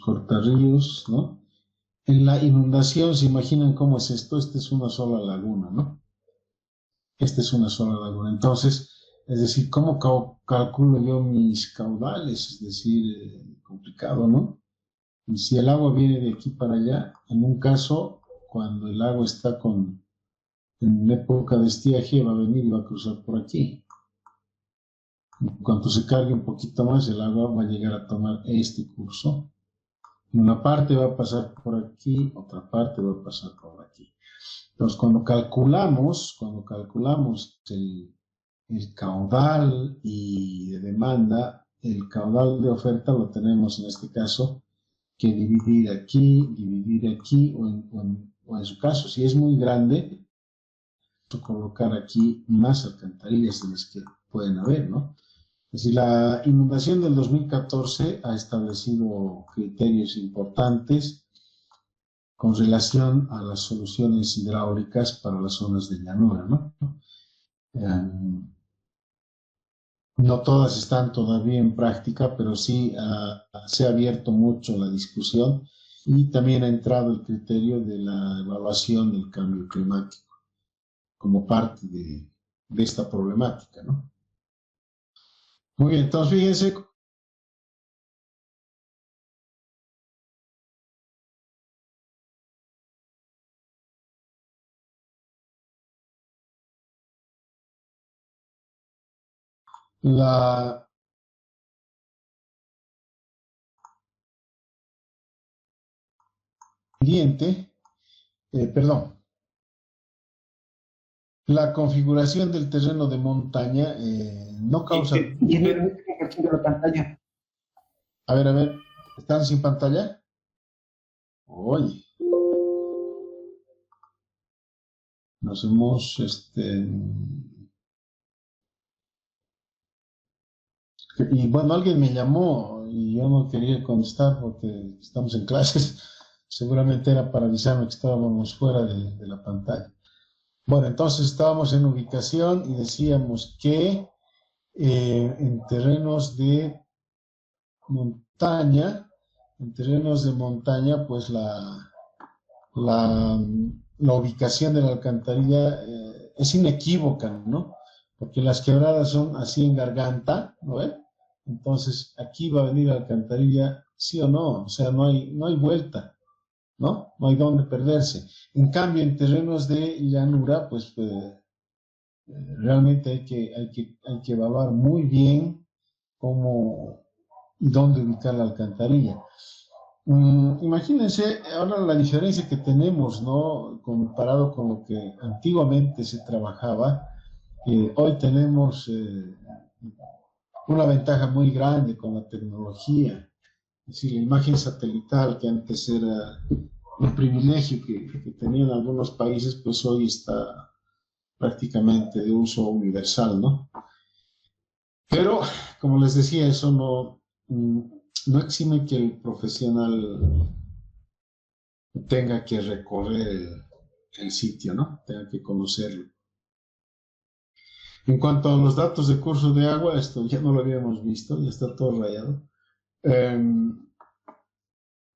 cortarríos, ¿no? En la inundación, ¿se imaginan cómo es esto? Esta es una sola laguna, ¿no? Esta es una sola laguna. Entonces, es decir, ¿cómo calculo yo mis caudales? Es decir, complicado, ¿no? Y si el agua viene de aquí para allá, en un caso, cuando el agua está en época de estiaje, va a venir y va a cruzar por aquí. En cuanto se cargue un poquito más, el agua va a llegar a tomar este curso. Una parte va a pasar por aquí, otra parte va a pasar por aquí. Entonces, cuando calculamos el caudal y de demanda, el caudal de oferta lo tenemos en este caso que dividir aquí, o en su caso, si es muy grande, colocar aquí más alcantarillas de las que pueden haber, ¿no? Es decir, la inundación del 2014 ha establecido criterios importantes con relación a las soluciones hidráulicas para las zonas de llanura, ¿no? No todas están todavía en práctica, pero sí se ha abierto mucho la discusión y también ha entrado el criterio de la evaluación del cambio climático como parte de esta problemática, ¿no? Muy bien, entonces fíjense. La pendiente, perdón, la configuración del terreno de montaña no causa... Ingeniero, estoy compartiendo la pantalla. A ver, ¿están sin pantalla? Oye, nos hemos, y bueno, alguien me llamó, y yo no quería contestar porque estamos en clases. Seguramente era para avisarme que estábamos fuera de la pantalla. Bueno, entonces estábamos en ubicación y decíamos que en terrenos de montaña, pues la, la ubicación de la alcantarilla es inequívoca, ¿no? Porque las quebradas son así en garganta, ¿no ve? Entonces aquí va a venir la alcantarilla, sí o no, o sea, no hay vuelta, ¿no? No hay dónde perderse. En cambio, en terrenos de llanura, pues realmente hay que evaluar muy bien cómo y dónde ubicar la alcantarilla. Imagínense ahora la diferencia que tenemos, ¿no? Comparado con lo que antiguamente se trabajaba. Hoy tenemos una ventaja muy grande con la tecnología. Es decir, la imagen satelital, que antes era un privilegio que tenían algunos países, pues hoy está prácticamente de uso universal, ¿no? Pero, como les decía, eso no exime que el profesional tenga que recorrer el sitio, ¿no? Tenga que conocerlo. En cuanto a los datos de curso de agua, esto ya no lo habíamos visto, ya está todo rayado.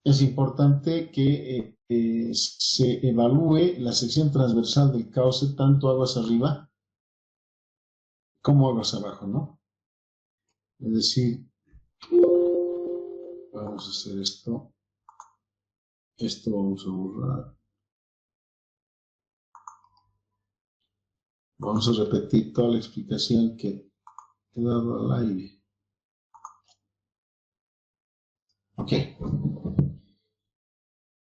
Es importante que se evalúe la sección transversal del cauce, tanto aguas arriba como aguas abajo, ¿no? Es decir, vamos a hacer esto vamos a borrar. Vamos a repetir toda la explicación que he dado al aire. Ok.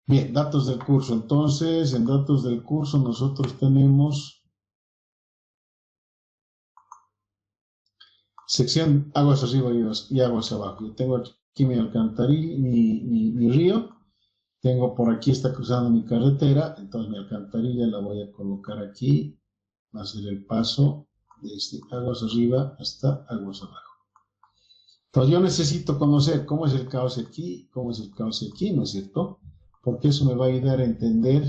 Bien, datos del curso. Entonces, en datos del curso nosotros tenemos sección aguas arriba y aguas abajo. Yo tengo aquí mi alcantarilla, mi río. Tengo por aquí, está cruzando mi carretera. Entonces mi alcantarilla la voy a colocar aquí. Va a ser el paso desde aguas arriba hasta aguas abajo. Entonces yo necesito conocer cómo es el cauce aquí, cómo es el cauce aquí, ¿no es cierto? Porque eso me va a ayudar a entender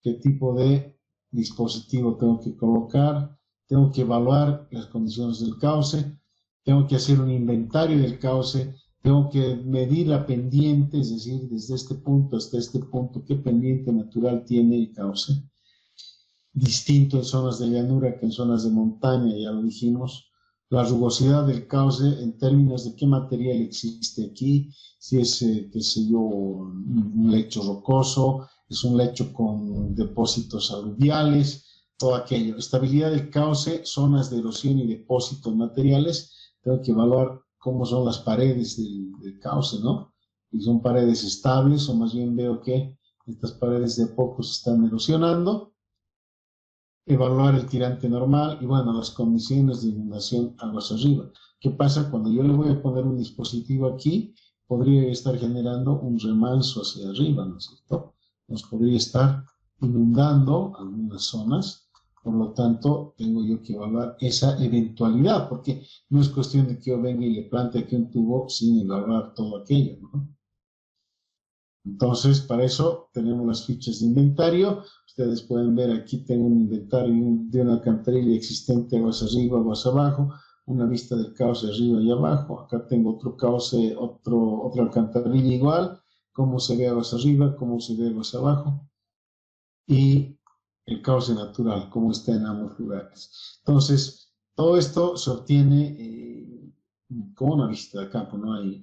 qué tipo de dispositivo tengo que colocar, tengo que evaluar las condiciones del cauce, tengo que hacer un inventario del cauce, tengo que medir la pendiente, es decir, desde este punto hasta este punto, qué pendiente natural tiene el cauce. Distinto en zonas de llanura que en zonas de montaña, ya lo dijimos. La rugosidad del cauce en términos de qué material existe aquí, si es, qué sé yo, un lecho rocoso, es un lecho con depósitos aluviales, todo aquello. Estabilidad del cauce, zonas de erosión y depósitos materiales. Tengo que evaluar cómo son las paredes del cauce, ¿no? Y son paredes estables, o más bien veo que estas paredes de a poco se están erosionando. Evaluar el tirante normal y, bueno, las condiciones de inundación aguas arriba. ¿Qué pasa cuando yo le voy a poner un dispositivo aquí? Podría estar generando un remanso hacia arriba, ¿no es cierto? Nos podría estar inundando algunas zonas, por lo tanto, tengo yo que evaluar esa eventualidad, porque no es cuestión de que yo venga y le plante aquí un tubo sin evaluar todo aquello, ¿no? Entonces, para eso tenemos las fichas de inventario. Ustedes pueden ver aquí tengo un inventario de una alcantarilla existente, aguas arriba, aguas abajo, una vista del cauce arriba y abajo. Acá tengo otro cauce, otra alcantarilla igual, cómo se ve aguas arriba, cómo se ve aguas abajo. Y el cauce natural, cómo está en ambos lugares. Entonces, todo esto se obtiene como una visita de campo, no hay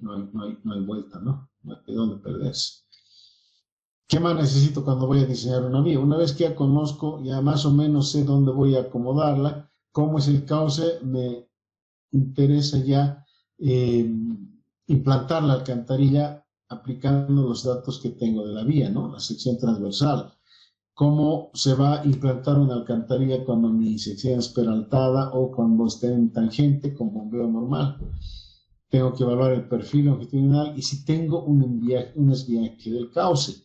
vuelta, ¿no? No hay de dónde perderse. ¿Qué más necesito cuando voy a diseñar una vía? Una vez que ya conozco, ya más o menos sé dónde voy a acomodarla, cómo es el cauce, me interesa ya implantar la alcantarilla aplicando los datos que tengo de la vía, ¿no? La sección transversal. Cómo se va a implantar una alcantarilla cuando mi sección es peraltada o cuando esté en tangente con bombeo normal. Tengo que evaluar el perfil longitudinal y si tengo un esviaje del cauce.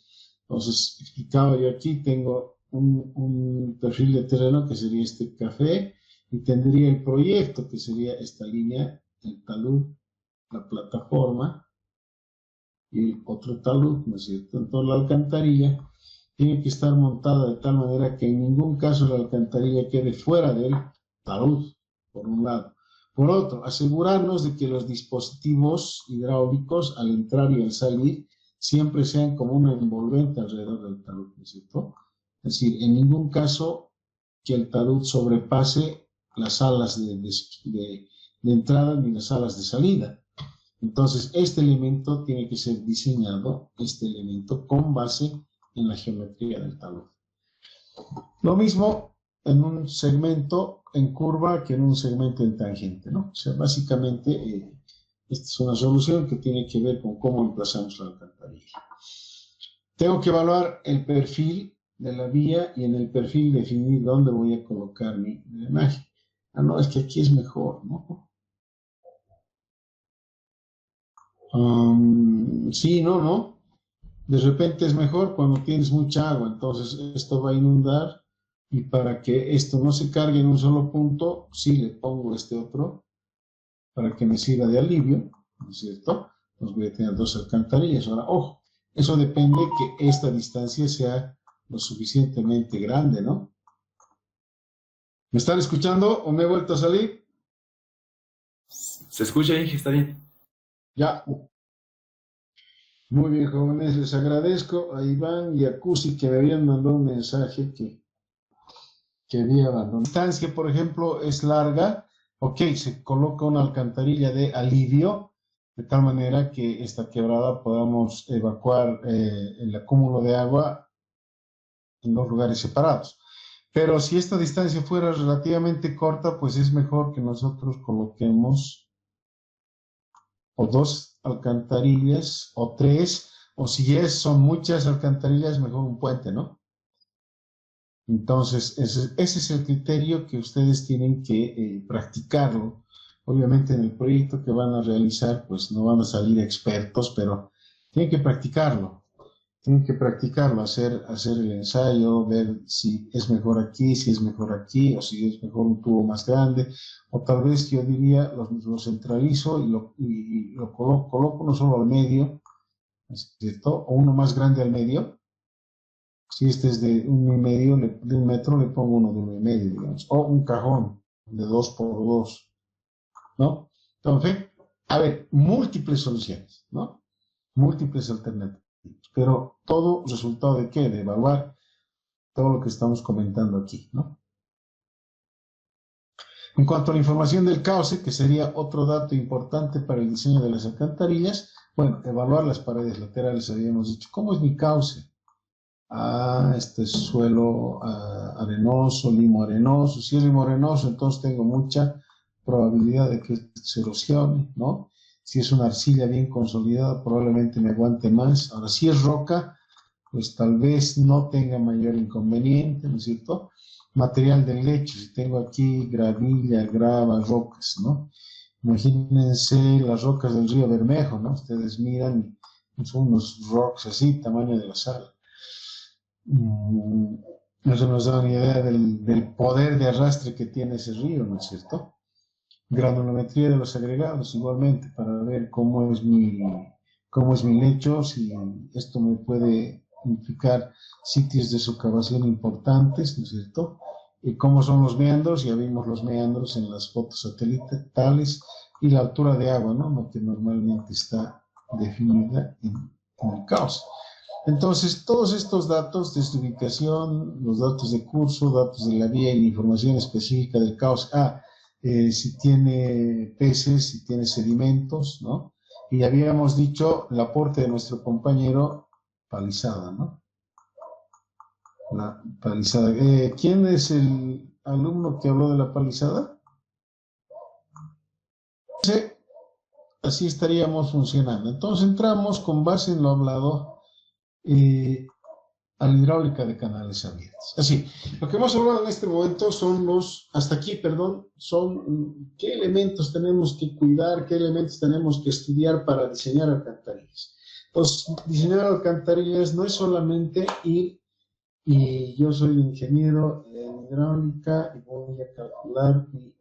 Entonces, explicaba yo aquí, tengo un perfil de terreno que sería este café y tendría el proyecto que sería esta línea, el talud la plataforma y el otro talud, ¿no es cierto? Entonces la alcantarilla tiene que estar montada de tal manera que en ningún caso la alcantarilla quede fuera del talud, por un lado. Por otro, asegurarnos de que los dispositivos hidráulicos al entrar y al salir siempre sean como un envolvente alrededor del talud, ¿no es cierto? Es decir, en ningún caso que el talud sobrepase las alas de entrada ni las alas de salida. Entonces, este elemento tiene que ser diseñado, este elemento, con base en la geometría del talud. Lo mismo en un segmento en curva que en un segmento en tangente, ¿no? O sea, básicamente, esta es una solución que tiene que ver con cómo emplazamos la alcantarilla. Tengo que evaluar el perfil de la vía y en el perfil definir dónde voy a colocar mi drenaje. Ah, no, es que aquí es mejor, ¿no? Sí, no. De repente es mejor cuando tienes mucha agua, entonces esto va a inundar y para que esto no se cargue en un solo punto, sí le pongo este otro para que me sirva de alivio, ¿no es cierto? Entonces voy a tener dos alcantarillas. Ahora, ojo, eso depende que esta distancia sea lo suficientemente grande, ¿no? ¿Me están escuchando o me he vuelto a salir? Se escucha, Inge, está bien. Ya. Muy bien, jóvenes, les agradezco a Iván y a Cusi que me habían mandado un mensaje que había abandonado. La distancia, por ejemplo, es larga, ok, se coloca una alcantarilla de alivio, de tal manera que esta quebrada podamos evacuar el acúmulo de agua en dos lugares separados. Pero si esta distancia fuera relativamente corta, pues es mejor que nosotros coloquemos o dos alcantarillas, o tres, o si son muchas alcantarillas, mejor un puente, ¿no? Entonces, ese es el criterio que ustedes tienen que practicarlo. Obviamente en el proyecto que van a realizar, pues no van a salir expertos, pero tienen que practicarlo. Tienen que practicarlo, hacer el ensayo, ver si es mejor aquí, si es mejor aquí, o si es mejor un tubo más grande, o tal vez yo diría, lo centralizo y lo coloco no solo al medio, ¿es cierto? O uno más grande al medio. Si este es de 1,5, de 1 metro, le pongo uno de 1,5, digamos, o un cajón de 2x2, ¿no? Entonces, a ver, múltiples soluciones, ¿no? Múltiples alternativas. Pero todo resultado de qué? De evaluar todo lo que estamos comentando aquí, ¿no? En cuanto a la información del cauce, que sería otro dato importante para el diseño de las alcantarillas, bueno, evaluar las paredes laterales, habíamos dicho, ¿cómo es mi cauce? Este es suelo arenoso, limo arenoso. Si es limo arenoso, entonces tengo mucha probabilidad de que se erosione, ¿no? Si es una arcilla bien consolidada, probablemente me aguante más. Ahora, si es roca, pues tal vez no tenga mayor inconveniente, ¿no es cierto? Material del lecho, si tengo aquí gravilla, grava, rocas, ¿no? Imagínense las rocas del río Bermejo, ¿no? Ustedes miran, son unos rocks así, tamaño de la sala. Eso nos da una idea del poder de arrastre que tiene ese río, ¿no es cierto? Granulometría de los agregados, igualmente, para ver cómo es mi lecho, si esto me puede implicar sitios de socavación importantes, ¿no es cierto? Y cómo son los meandros, ya vimos los meandros en las fotos satelitales, y la altura de agua, ¿no? Lo que normalmente está definida en el cauce. Entonces, todos estos datos de esta ubicación, los datos de curso, datos de la vía y la información específica del cauce, si tiene peces, si tiene sedimentos, ¿no? Y habíamos dicho el aporte de nuestro compañero Palizada, ¿no? La palizada. ¿Quién es el alumno que habló de la palizada? Sí, así estaríamos funcionando. Entonces entramos con base en lo hablado a la hidráulica de canales abiertos. Así, lo que hemos hablado en este momento son son qué elementos tenemos que cuidar, qué elementos tenemos que estudiar para diseñar alcantarillas. Entonces, diseñar alcantarillas no es solamente ir y yo soy ingeniero en hidráulica y voy a calcular mi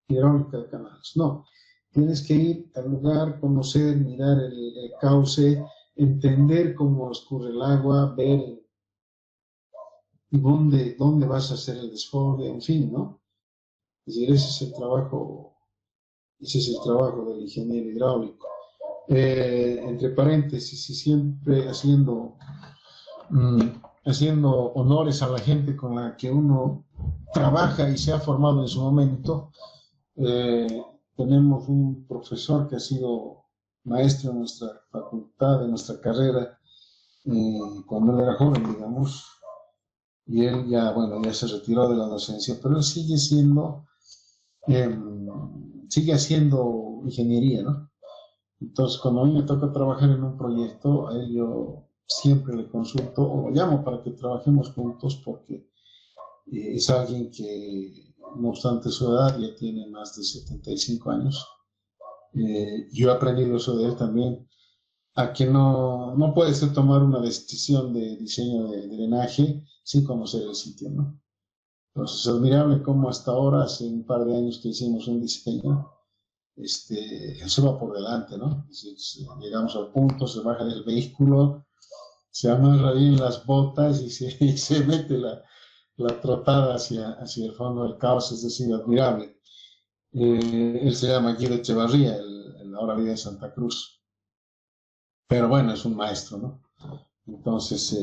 hidráulica de canales. No, Tienes que ir al lugar, conocer, mirar el cauce, entender cómo escurre el agua, ver dónde vas a hacer el desfogue, en fin, ¿no? Es decir, ese es el trabajo del ingeniero hidráulico. Entre paréntesis, y siempre haciendo honores a la gente con la que uno trabaja y se ha formado en su momento. Tenemos un profesor que ha sido maestro en nuestra facultad, en nuestra carrera, cuando él era joven, digamos, y él ya, bueno, ya se retiró de la docencia, pero él sigue haciendo ingeniería, ¿no? Entonces, cuando a mí me toca trabajar en un proyecto, a él yo siempre le consulto o lo llamo para que trabajemos juntos porque es alguien que, no obstante su edad, ya tiene más de 75 años. Yo he aprendido eso de él también, a que no puedes tomar una decisión de diseño de drenaje sin conocer el sitio, ¿no? Entonces, es admirable cómo hasta ahora, hace un par de años que hicimos un diseño, eso va por delante, ¿no? Es decir, llegamos al punto, se baja del vehículo, se amarra bien las botas y se mete la trotada hacia el fondo del caos, es decir, admirable. Él se llama Guido Echevarría, el ahora vive en Santa Cruz. Pero bueno, es un maestro, ¿no? Entonces,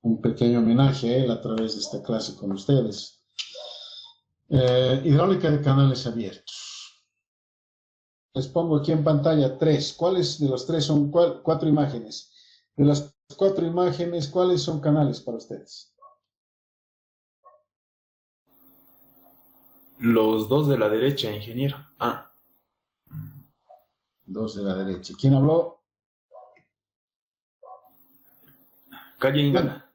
un pequeño homenaje a él a través de esta clase con ustedes. Hidráulica de canales abiertos. Les pongo aquí en pantalla 3. ¿Cuáles de los 3 son 4 imágenes? De las 4 imágenes, ¿cuáles son canales para ustedes? Los dos de la derecha, ingeniero. 2 de la derecha. ¿Quién habló? Calle Ingala.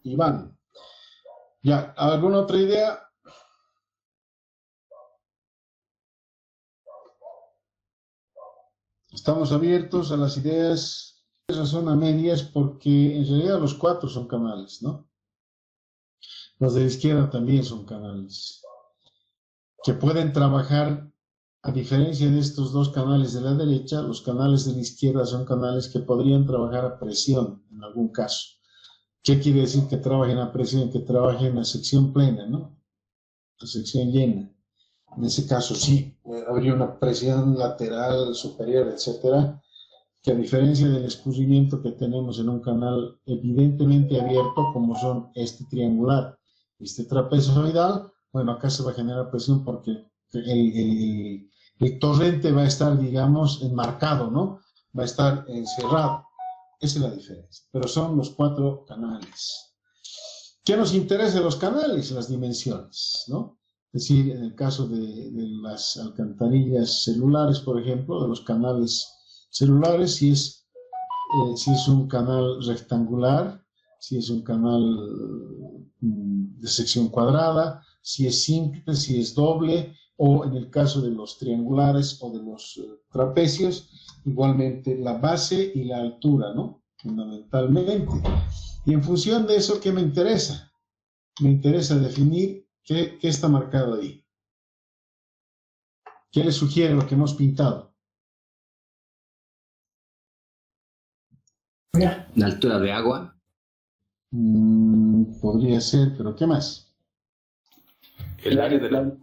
Iván. Ya, ¿alguna otra idea? Estamos abiertos a las ideas. Son a medias porque en realidad los 4 son canales, ¿no? Los de la izquierda también son canales que pueden trabajar, a diferencia de estos 2 canales de la derecha. Los canales de la izquierda son canales que podrían trabajar a presión en algún caso. ¿Qué quiere decir que trabajen a presión? Que trabajen a sección plena, ¿no? A sección llena. En ese caso sí, habría una presión lateral, superior, etcétera, que a diferencia del escurrimiento que tenemos en un canal evidentemente abierto, como son este triangular, este trapezoidal, bueno, acá se va a generar presión porque el torrente va a estar, digamos, enmarcado, ¿no? Va a estar encerrado. Esa es la diferencia. Pero son los 4 canales. ¿Qué nos interesa de los canales? Las dimensiones, ¿no? Es decir, en el caso de las alcantarillas celulares, por ejemplo, de los canales celulares, si es un canal rectangular, si es un canal de sección cuadrada, si es simple, si es doble, o en el caso de los triangulares o de los trapecios, igualmente la base y la altura, ¿no? Fundamentalmente. Y en función de eso, ¿qué me interesa? Me interesa definir qué está marcado ahí. ¿Qué le sugiere lo que hemos pintado? La altura de agua. Podría ser, pero ¿qué más? El área de la...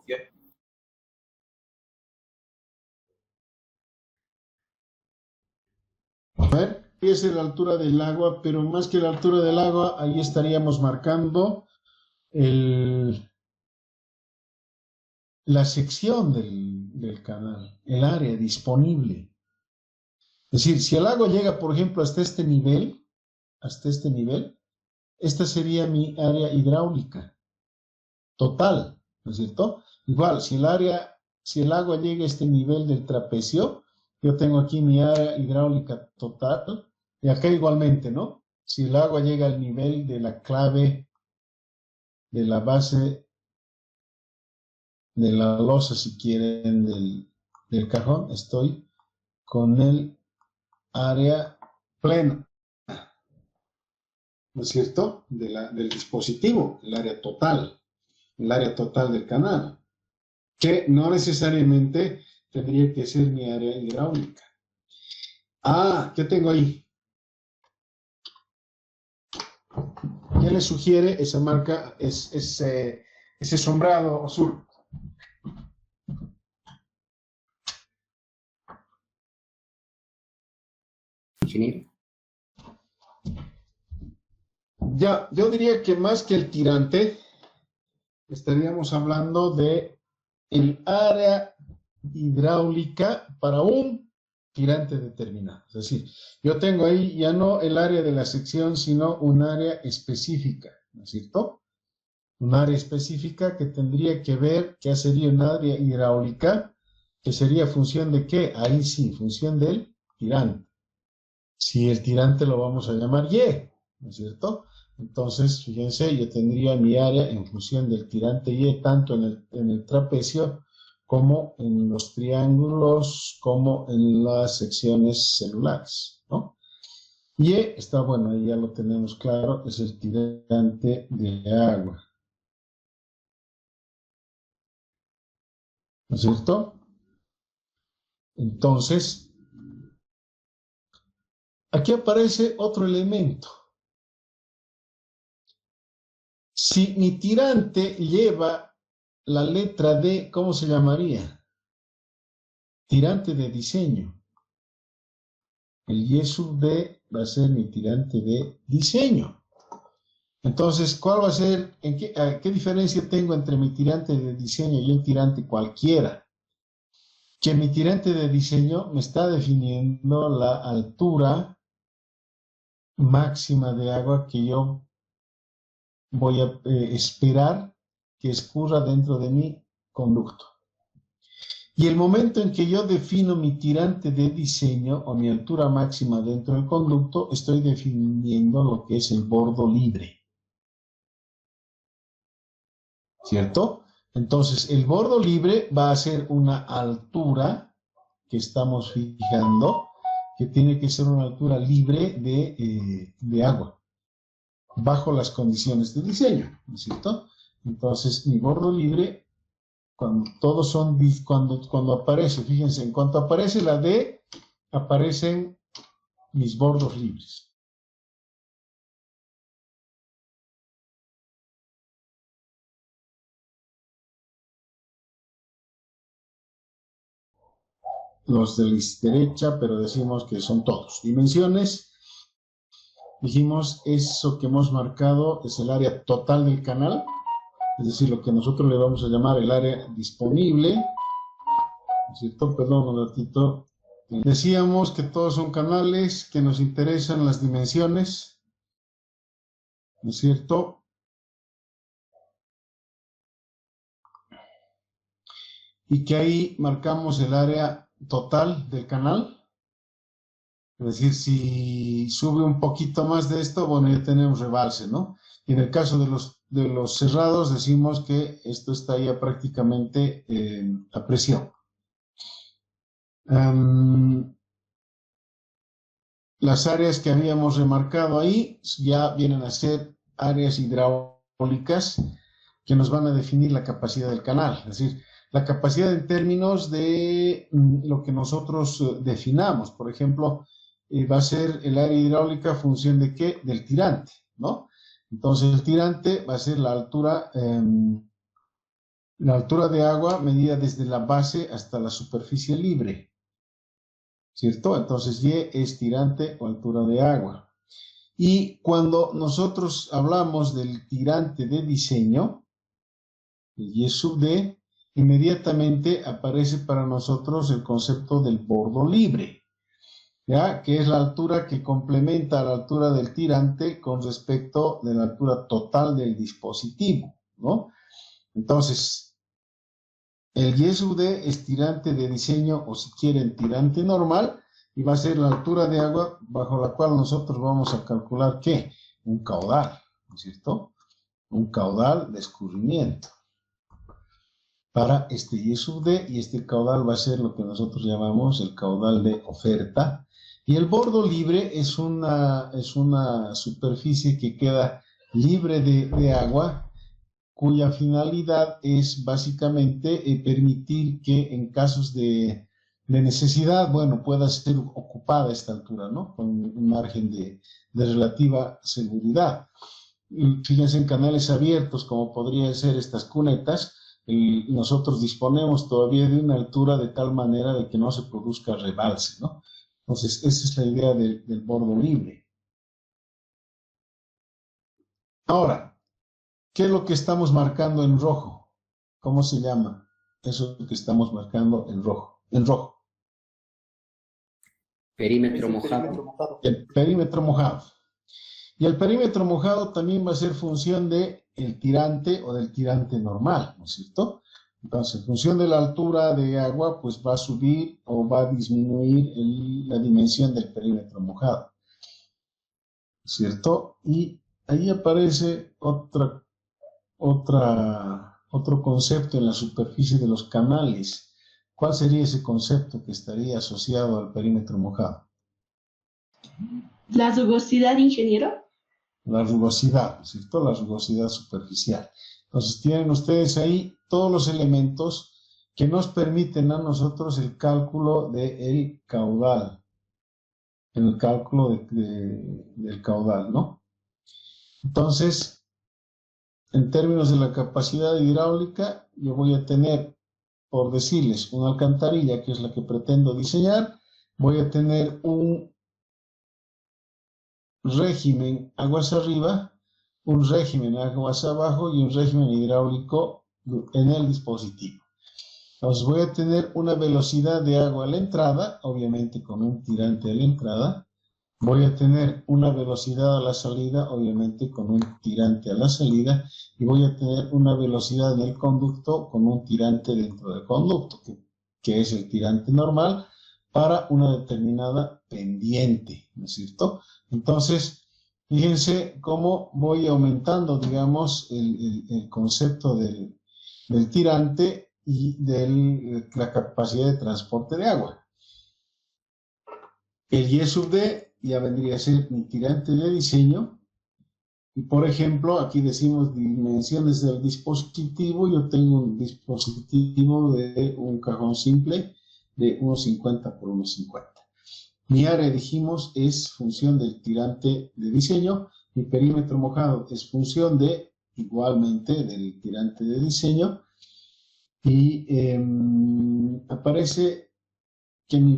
A ver, esa es la altura del agua, pero más que la altura del agua, ahí estaríamos marcando la sección del canal, el área disponible. Es decir, si el agua llega, por ejemplo, hasta este nivel, esta sería mi área hidráulica total, ¿no es cierto? Igual, si el agua llega a este nivel del trapecio, yo tengo aquí mi área hidráulica total, y acá igualmente, ¿no? Si el agua llega al nivel de la clave de la base de la losa, si quieren, del cajón, estoy con el área plena, ¿no es cierto? Del dispositivo, el área total del canal. que no necesariamente tendría que ser mi área hidráulica. Ah, ¿qué tengo ahí? ¿Qué le sugiere esa marca, ese sombrado azul? Ingeniero. Ya, yo diría que más que el tirante, estaríamos hablando de el área hidráulica para un tirante determinado. Es decir, yo tengo ahí ya no el área de la sección, sino un área específica, ¿no es cierto? Un área específica que tendría que ver qué sería un área hidráulica, que sería función de qué, ahí sí, función del tirante. Si el tirante lo vamos a llamar Y, ¿no es cierto? Entonces, fíjense, yo tendría mi área en función del tirante Y, tanto en el trapecio como en los triángulos, como en las secciones celulares, ¿no? Y está bueno, ahí ya lo tenemos claro, es el tirante de agua. ¿No es cierto? Entonces, aquí aparece otro elemento. Si mi tirante lleva la letra D, ¿cómo se llamaría? Tirante de diseño. El Y sub D va a ser mi tirante de diseño. Entonces, ¿cuál va a ser? ¿Qué diferencia tengo entre mi tirante de diseño y un tirante cualquiera? Que mi tirante de diseño me está definiendo la altura máxima de agua que yo voy a esperar que escurra dentro de mi conducto. Y el momento en que yo defino mi tirante de diseño o mi altura máxima dentro del conducto, estoy definiendo lo que es el bordo libre. ¿Cierto? Entonces, el bordo libre va a ser una altura que estamos fijando, que tiene que ser una altura libre de agua, bajo las condiciones de diseño, ¿no es cierto? Entonces, mi bordo libre, cuando aparece, fíjense, en cuanto aparece la D, aparecen mis bordos libres. Los de la derecha, pero decimos que son todos. Dimensiones, dijimos, eso que hemos marcado es el área total del canal, es decir, lo que nosotros le vamos a llamar el área disponible, ¿no es cierto? Perdón un ratito. Decíamos que todos son canales, que nos interesan las dimensiones, ¿no es cierto? Y que ahí marcamos el área total del canal. Es decir, si sube un poquito más de esto, bueno, ya tenemos rebalse, ¿no? Y en el caso de los cerrados, decimos que esto está ya prácticamente a presión. Las áreas que habíamos remarcado ahí ya vienen a ser áreas hidráulicas que nos van a definir la capacidad del canal. Es decir, la capacidad en términos de lo que nosotros definamos. Por ejemplo, va a ser el área hidráulica función de qué? Del tirante, ¿no? Entonces el tirante va a ser la altura de agua medida desde la base hasta la superficie libre, ¿cierto? Entonces Y es tirante o altura de agua. Y cuando nosotros hablamos del tirante de diseño, el Y sub D, inmediatamente aparece para nosotros el concepto del bordo libre, ¿ya? Que es la altura que complementa a la altura del tirante con respecto de la altura total del dispositivo, ¿no? Entonces, el Y sub D es tirante de diseño, o si quieren, tirante normal, y va a ser la altura de agua bajo la cual nosotros vamos a calcular, ¿qué? Un caudal, ¿no es cierto? Un caudal de escurrimiento para este Y sub D, y este caudal va a ser lo que nosotros llamamos el caudal de oferta. Y el bordo libre es una superficie que queda libre de agua cuya finalidad es básicamente permitir que en casos de necesidad, bueno, pueda ser ocupada a esta altura, ¿no? Con un margen de relativa seguridad. Y fíjense, en canales abiertos, como podrían ser estas cunetas, nosotros disponemos todavía de una altura de tal manera de que no se produzca rebalse, ¿no? Entonces, esa es la idea del bordo libre. Ahora, ¿qué es lo que estamos marcando en rojo? ¿Cómo se llama eso que estamos marcando en rojo? En rojo. Perímetro mojado. El perímetro mojado. Y el perímetro mojado también va a ser función del tirante o del tirante normal, ¿no es cierto? Entonces, en función de la altura de agua, pues va a subir o va a disminuir la dimensión del perímetro mojado, ¿cierto? Y ahí aparece otro concepto en la superficie de los canales. ¿Cuál sería ese concepto que estaría asociado al perímetro mojado? ¿La rugosidad, ingeniero? La rugosidad, ¿cierto? La rugosidad superficial. Entonces tienen ustedes ahí todos los elementos que nos permiten a nosotros el cálculo del caudal, el cálculo del caudal, ¿no? Entonces, en términos de la capacidad hidráulica, yo voy a tener, por decirles, una alcantarilla, que es la que pretendo diseñar, voy a tener un régimen aguas arriba, un régimen aguas abajo y un régimen hidráulico en el dispositivo. Entonces voy a tener una velocidad de agua a la entrada, obviamente con un tirante a la entrada. Voy a tener una velocidad a la salida, obviamente con un tirante a la salida. Y voy a tener una velocidad en el conducto con un tirante dentro del conducto, que es el tirante normal para una determinada pendiente, ¿no es cierto? Entonces, fíjense cómo voy aumentando, digamos, el concepto del tirante y de la capacidad de transporte de agua. El Y sub D ya vendría a ser mi tirante de diseño. Y por ejemplo, aquí decimos dimensiones del dispositivo. Yo tengo un dispositivo de un cajón simple de 1,50 por 1,50. Mi área, dijimos, es función del tirante de diseño. Mi perímetro mojado es función igualmente, del tirante de diseño. Y aparece que mi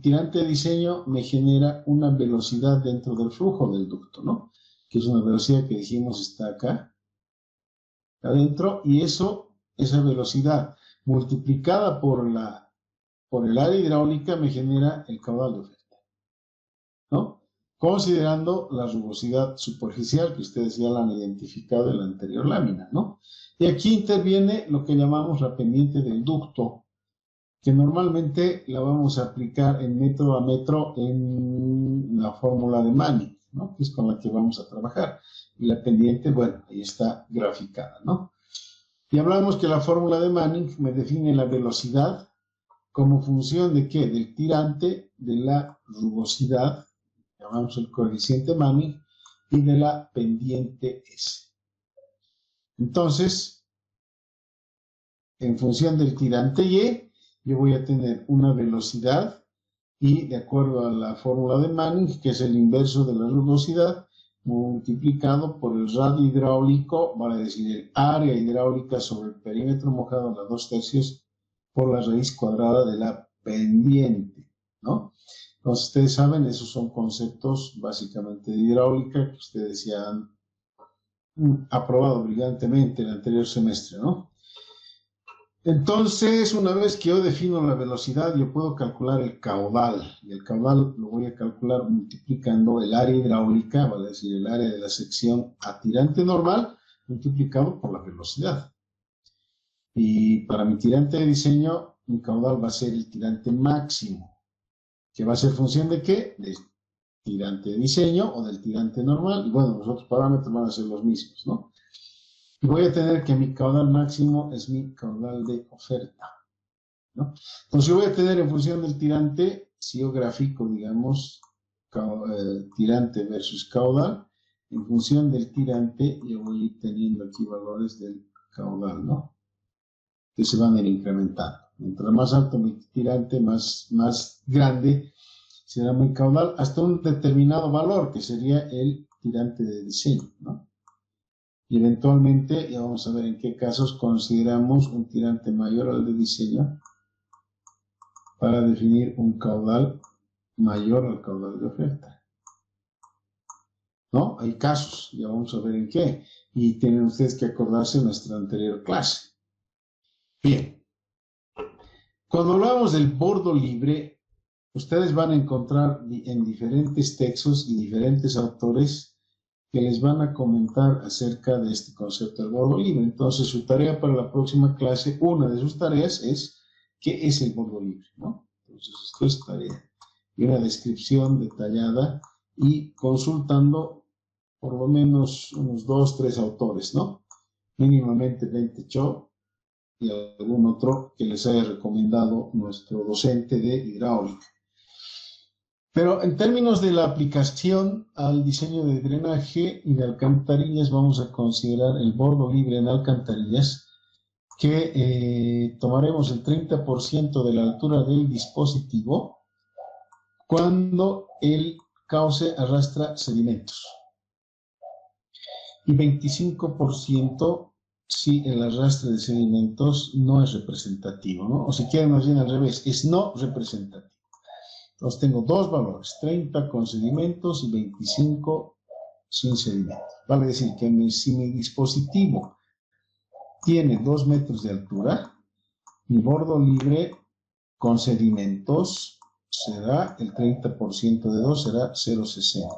tirante de diseño me genera una velocidad dentro del flujo del ducto, ¿no? Que es una velocidad que dijimos está acá, adentro, y esa velocidad multiplicada por el área hidráulica me genera el caudal de oferta, ¿no? Considerando la rugosidad superficial que ustedes ya la han identificado en la anterior lámina, ¿no? Y aquí interviene lo que llamamos la pendiente del ducto, que normalmente la vamos a aplicar en metro a metro en la fórmula de Manning, ¿no? Que es con la que vamos a trabajar. Y la pendiente, bueno, ahí está graficada, ¿no? Y hablamos que la fórmula de Manning me define la velocidad como función de ¿qué? Del tirante, de la rugosidad, llamamos el coeficiente Manning, y de la pendiente S. Entonces, en función del tirante Y, yo voy a tener una velocidad y de acuerdo a la fórmula de Manning, que es el inverso de la rugosidad, multiplicado por el radio hidráulico, vale decir, el área hidráulica sobre el perímetro mojado a las 2/3 por la raíz cuadrada de la pendiente, ¿no? Entonces, ustedes saben, esos son conceptos básicamente de hidráulica que ustedes ya han aprobado brillantemente en el anterior semestre, ¿no? Entonces, una vez que yo defino la velocidad, yo puedo calcular el caudal. Y el caudal lo voy a calcular multiplicando el área hidráulica, vale decir, el área de la sección a tirante normal, multiplicado por la velocidad. Y para mi tirante de diseño, mi caudal va a ser el tirante máximo, que va a ser función de ¿qué? Del tirante de diseño o del tirante normal. Y bueno, los otros parámetros van a ser los mismos, ¿no? Y voy a tener que mi caudal máximo es mi caudal de oferta, ¿no? Entonces yo voy a tener en función del tirante, si yo grafico, digamos, tirante versus caudal, en función del tirante, yo voy a ir teniendo aquí valores del caudal, ¿no? Que se van a ir incrementando. Mientras más alto mi tirante, más grande será mi caudal, hasta un determinado valor, que sería el tirante de diseño, ¿no? Y eventualmente, ya vamos a ver en qué casos consideramos un tirante mayor al de diseño para definir un caudal mayor al caudal de oferta, ¿no? Hay casos, ya vamos a ver en qué, y tienen ustedes que acordarse de nuestra anterior clase. Bien, cuando hablamos del bordo libre, ustedes van a encontrar en diferentes textos y diferentes autores que les van a comentar acerca de este concepto del bordo libre. Entonces, su tarea para la próxima clase, una de sus tareas es ¿qué es el bordo libre?, ¿no? Entonces, esto es tarea. Y una descripción detallada y consultando por lo menos unos 2, 3 autores, ¿no? Mínimamente Bente Cho y algún otro que les haya recomendado nuestro docente de hidráulica. Pero en términos de la aplicación al diseño de drenaje y de alcantarillas, vamos a considerar el bordo libre en alcantarillas, que tomaremos el 30% de la altura del dispositivo cuando el cauce arrastra sedimentos y 25% si el arrastre de sedimentos no es representativo, ¿no? O si quieren más bien al revés, es no representativo. Entonces tengo dos valores, 30 con sedimentos y 25 sin sedimentos. Vale decir que si mi dispositivo tiene 2 metros de altura, mi bordo libre con sedimentos será el 30% de 2, será 0,60.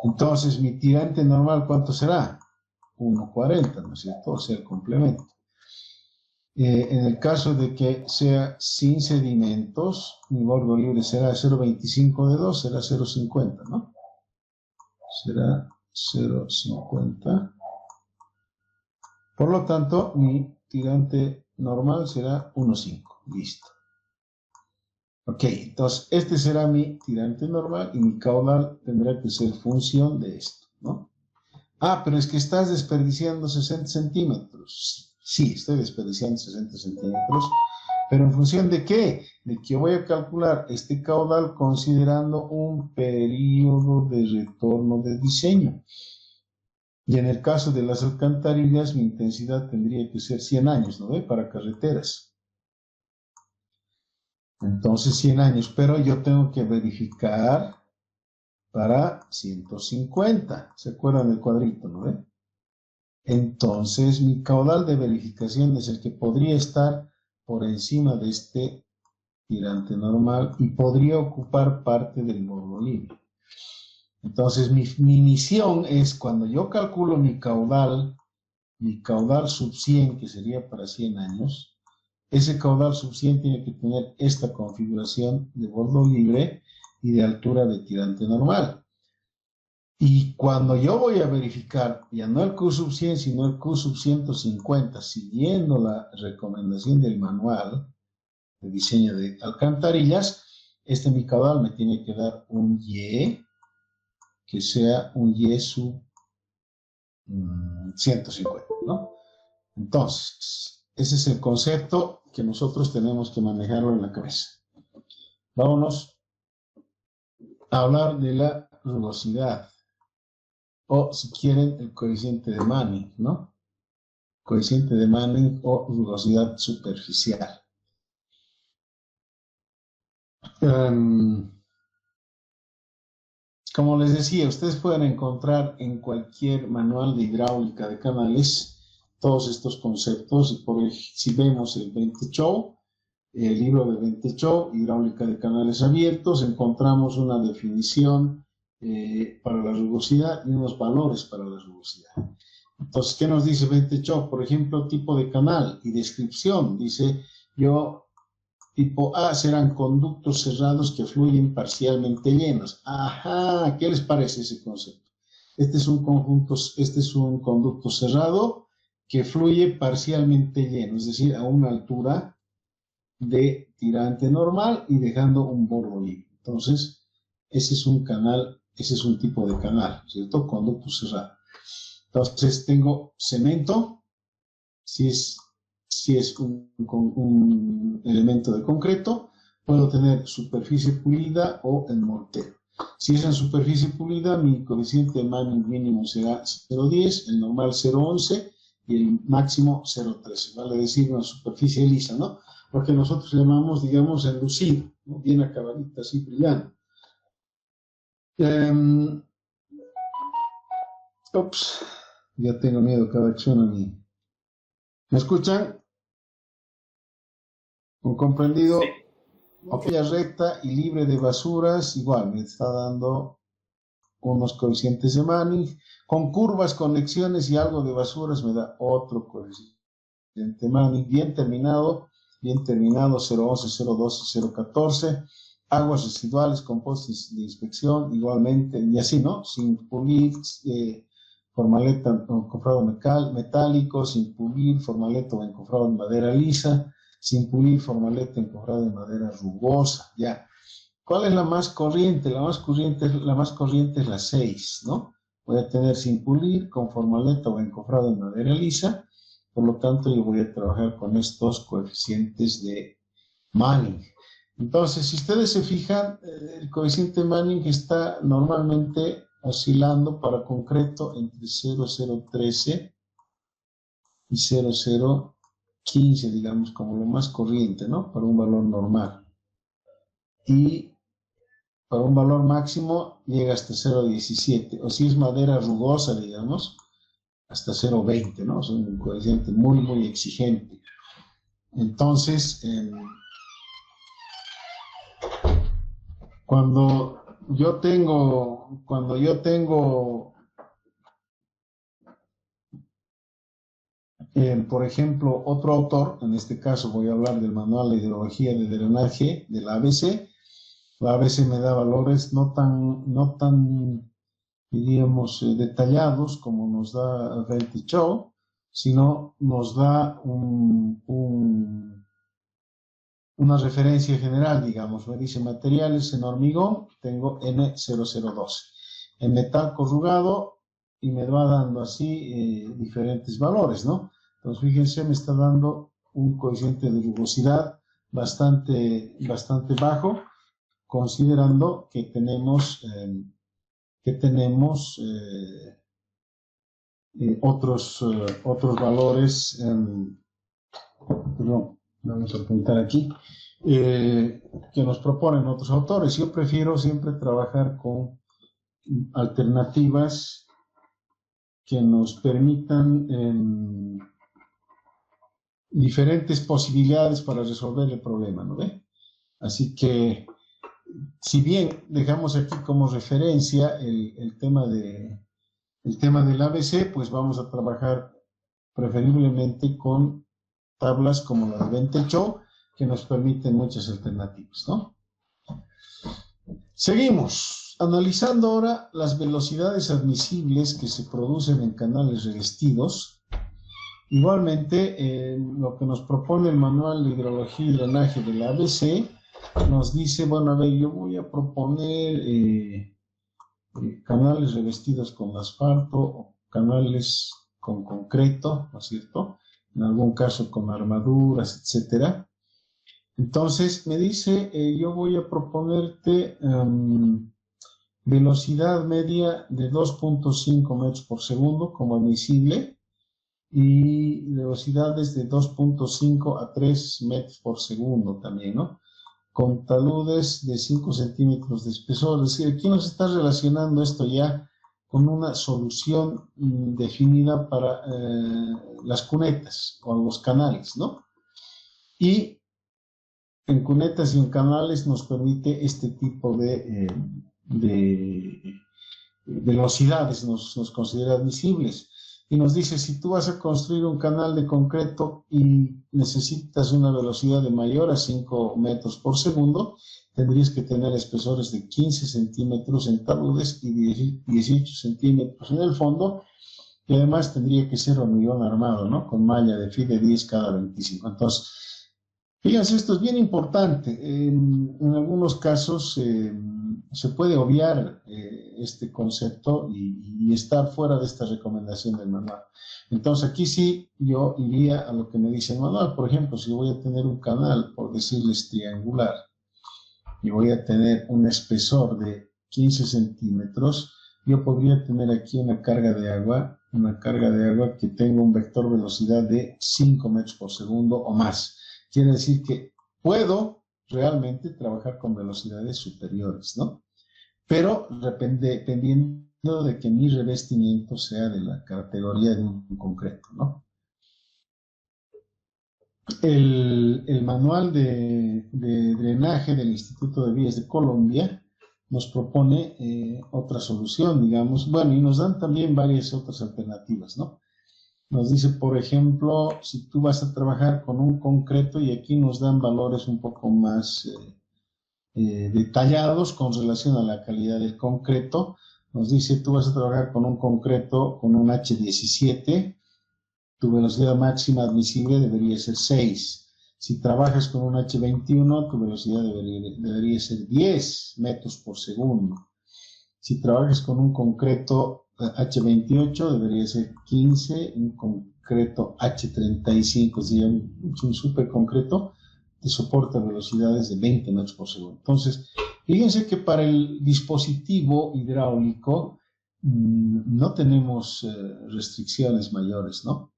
Entonces mi tirante normal, ¿cuánto será? 1,40, ¿no es cierto? O sea, el complemento. En el caso de que sea sin sedimentos, mi bordo libre será 0,25 de 2, será 0,50, ¿no? Será 0,50. Por lo tanto, mi tirante normal será 1,5. Listo. Ok, entonces este será mi tirante normal y mi caudal tendrá que ser función de esto, ¿no? Ah, pero es que estás desperdiciando 60 centímetros. Sí, estoy desperdiciando 60 centímetros. ¿Pero en función de qué? De que voy a calcular este caudal considerando un periodo de retorno de diseño. Y en el caso de las alcantarillas, mi intensidad tendría que ser 100 años, ¿no ve? Para carreteras. Entonces 100 años, pero yo tengo que verificar para 150. ¿Se acuerdan del cuadrito, no ve? Entonces mi caudal de verificación es el que podría estar por encima de este tirante normal y podría ocupar parte del bordo libre. Entonces mi misión es, cuando yo calculo mi caudal sub 100, que sería para 100 años, ese caudal sub 100 tiene que tener esta configuración de bordo libre y de altura de tirante normal. Y cuando yo voy a verificar, ya no el Q sub 100, sino el Q sub 150, siguiendo la recomendación del manual de diseño de alcantarillas, mi caudal me tiene que dar un Y, que sea un Y sub 150, ¿no? Entonces, ese es el concepto que nosotros tenemos que manejarlo en la cabeza. Vámonos a hablar de la rugosidad, o si quieren, el coeficiente de Manning, ¿no? Coeficiente de Manning o rugosidad superficial. Como les decía, ustedes pueden encontrar en cualquier manual de hidráulica de canales todos estos conceptos. Y si vemos el Bente Cho, el libro de Bente Cho, hidráulica de canales abiertos, encontramos una definición para la rugosidad y unos valores para la rugosidad. Entonces, ¿qué nos dice Bente Cho? Por ejemplo, tipo de canal y descripción. Dice, tipo A serán conductos cerrados que fluyen parcialmente llenos. Ajá, ¿qué les parece ese concepto? Este es un conducto cerrado que fluye parcialmente lleno, es decir, a una altura de tirante normal y dejando un bordo libre. Entonces, ese es un canal ese es un tipo de canal, ¿cierto? Conducto cerrado. Entonces tengo cemento, si es un elemento de concreto, puedo tener superficie pulida o el mortero. Si es en superficie pulida, mi coeficiente de Manning mínimo será 0,10, el normal 0,11 y el máximo 0,13. Vale decir una superficie lisa, ¿no? Lo que nosotros llamamos, digamos, enlucido, ¿no? Bien acabadita, así brillando. Ya tengo miedo cada acción a mí. ¿Me escuchan? ¿Han comprendido? Sí. Aquella recta y libre de basuras, igual me está dando unos coeficientes de Manning. Con curvas, conexiones y algo de basuras me da otro coeficiente Manning. Bien terminado, 0,11, 0,12, 0,14. Aguas residuales, compostes de inspección, igualmente, y así, ¿no? Sin pulir, formaleta o encofrado metálico, sin pulir, formaleta o encofrado en madera lisa, sin pulir, formaleta encofrada en madera rugosa, ya. ¿Cuál es la más corriente? La más corriente es la 6, ¿no? Voy a tener sin pulir, con formaleta o encofrado en madera lisa, por lo tanto yo voy a trabajar con estos coeficientes de Manning. Entonces, si ustedes se fijan, el coeficiente Manning está normalmente oscilando para concreto entre 0,013 y 0,015, digamos, como lo más corriente, ¿no? Para un valor normal. Y para un valor máximo llega hasta 0,17, o si es madera rugosa, digamos, hasta 0,20, ¿no? Es un coeficiente muy, muy exigente. Entonces, cuando yo tengo, por ejemplo, otro autor, en este caso voy a hablar del Manual de Hidrología de Drenaje de la ABC. La ABC me da valores no tan diríamos, detallados como nos da Rentichou, sino nos da una referencia general, digamos. Me dice materiales en hormigón, tengo N0012. En metal corrugado, y me va dando así diferentes valores, ¿no? Entonces, fíjense, me está dando un coeficiente de rugosidad bastante bajo, considerando que tenemos otros valores, perdón, vamos a apuntar aquí, que nos proponen otros autores. Yo prefiero siempre trabajar con alternativas que nos permitan diferentes posibilidades para resolver el problema, ¿no ve? Así que, si bien dejamos aquí como referencia el tema del ABC, pues vamos a trabajar preferiblemente con tablas como la de Rentichou, que nos permiten muchas alternativas, ¿no? Seguimos, analizando ahora las velocidades admisibles que se producen en canales revestidos. Igualmente, lo que nos propone el Manual de Hidrología y Drenaje de la ABC nos dice, bueno, a ver, yo voy a proponer canales revestidos con asfalto o canales con concreto, ¿no es cierto? En algún caso con armaduras, etcétera. Entonces me dice, yo voy a proponerte velocidad media de 2.5 metros por segundo como admisible y velocidades de 2.5 a 3 metros por segundo también, ¿no? Con taludes de 5 centímetros de espesor. Es decir, aquí nos está relacionando esto ya con una solución definida para las cunetas o los canales, ¿no? Y en cunetas y en canales nos permite este tipo de velocidades, nos considera admisibles. Y nos dice, si tú vas a construir un canal de concreto y necesitas una velocidad de mayor a 5 metros por segundo, tendrías que tener espesores de 15 centímetros en taludes y 18 centímetros en el fondo, y además tendría que ser hormigón armado, ¿no? Con malla de FI de 10 cada 25. Entonces, fíjense, esto es bien importante. En algunos casos se puede obviar este concepto y estar fuera de esta recomendación del manual. Entonces aquí sí yo iría a lo que me dice el manual. Por ejemplo, si voy a tener un canal, por decirles triangular, y voy a tener un espesor de 15 centímetros, yo podría tener aquí una carga de agua que tenga un vector velocidad de 5 metros por segundo o más. Quiere decir que puedo realmente trabajar con velocidades superiores, ¿no? Pero dependiendo de que mi revestimiento sea de la categoría de un concreto, ¿no? El manual de drenaje del Instituto de Vías de Colombia nos propone otra solución, digamos, bueno, y nos dan también varias otras alternativas, ¿no? Nos dice, por ejemplo, si tú vas a trabajar con un concreto, y aquí nos dan valores un poco más detallados con relación a la calidad del concreto. Nos dice, tú vas a trabajar con un concreto con un H17, tu velocidad máxima admisible debería ser 6. Si trabajas con un H21, tu velocidad debería ser 10 metros por segundo. Si trabajas con un concreto H28, debería ser 15, un concreto H35, es decir, un super concreto, te soporta velocidades de 20 metros por segundo. Entonces, fíjense que para el dispositivo hidráulico no tenemos restricciones mayores, ¿no?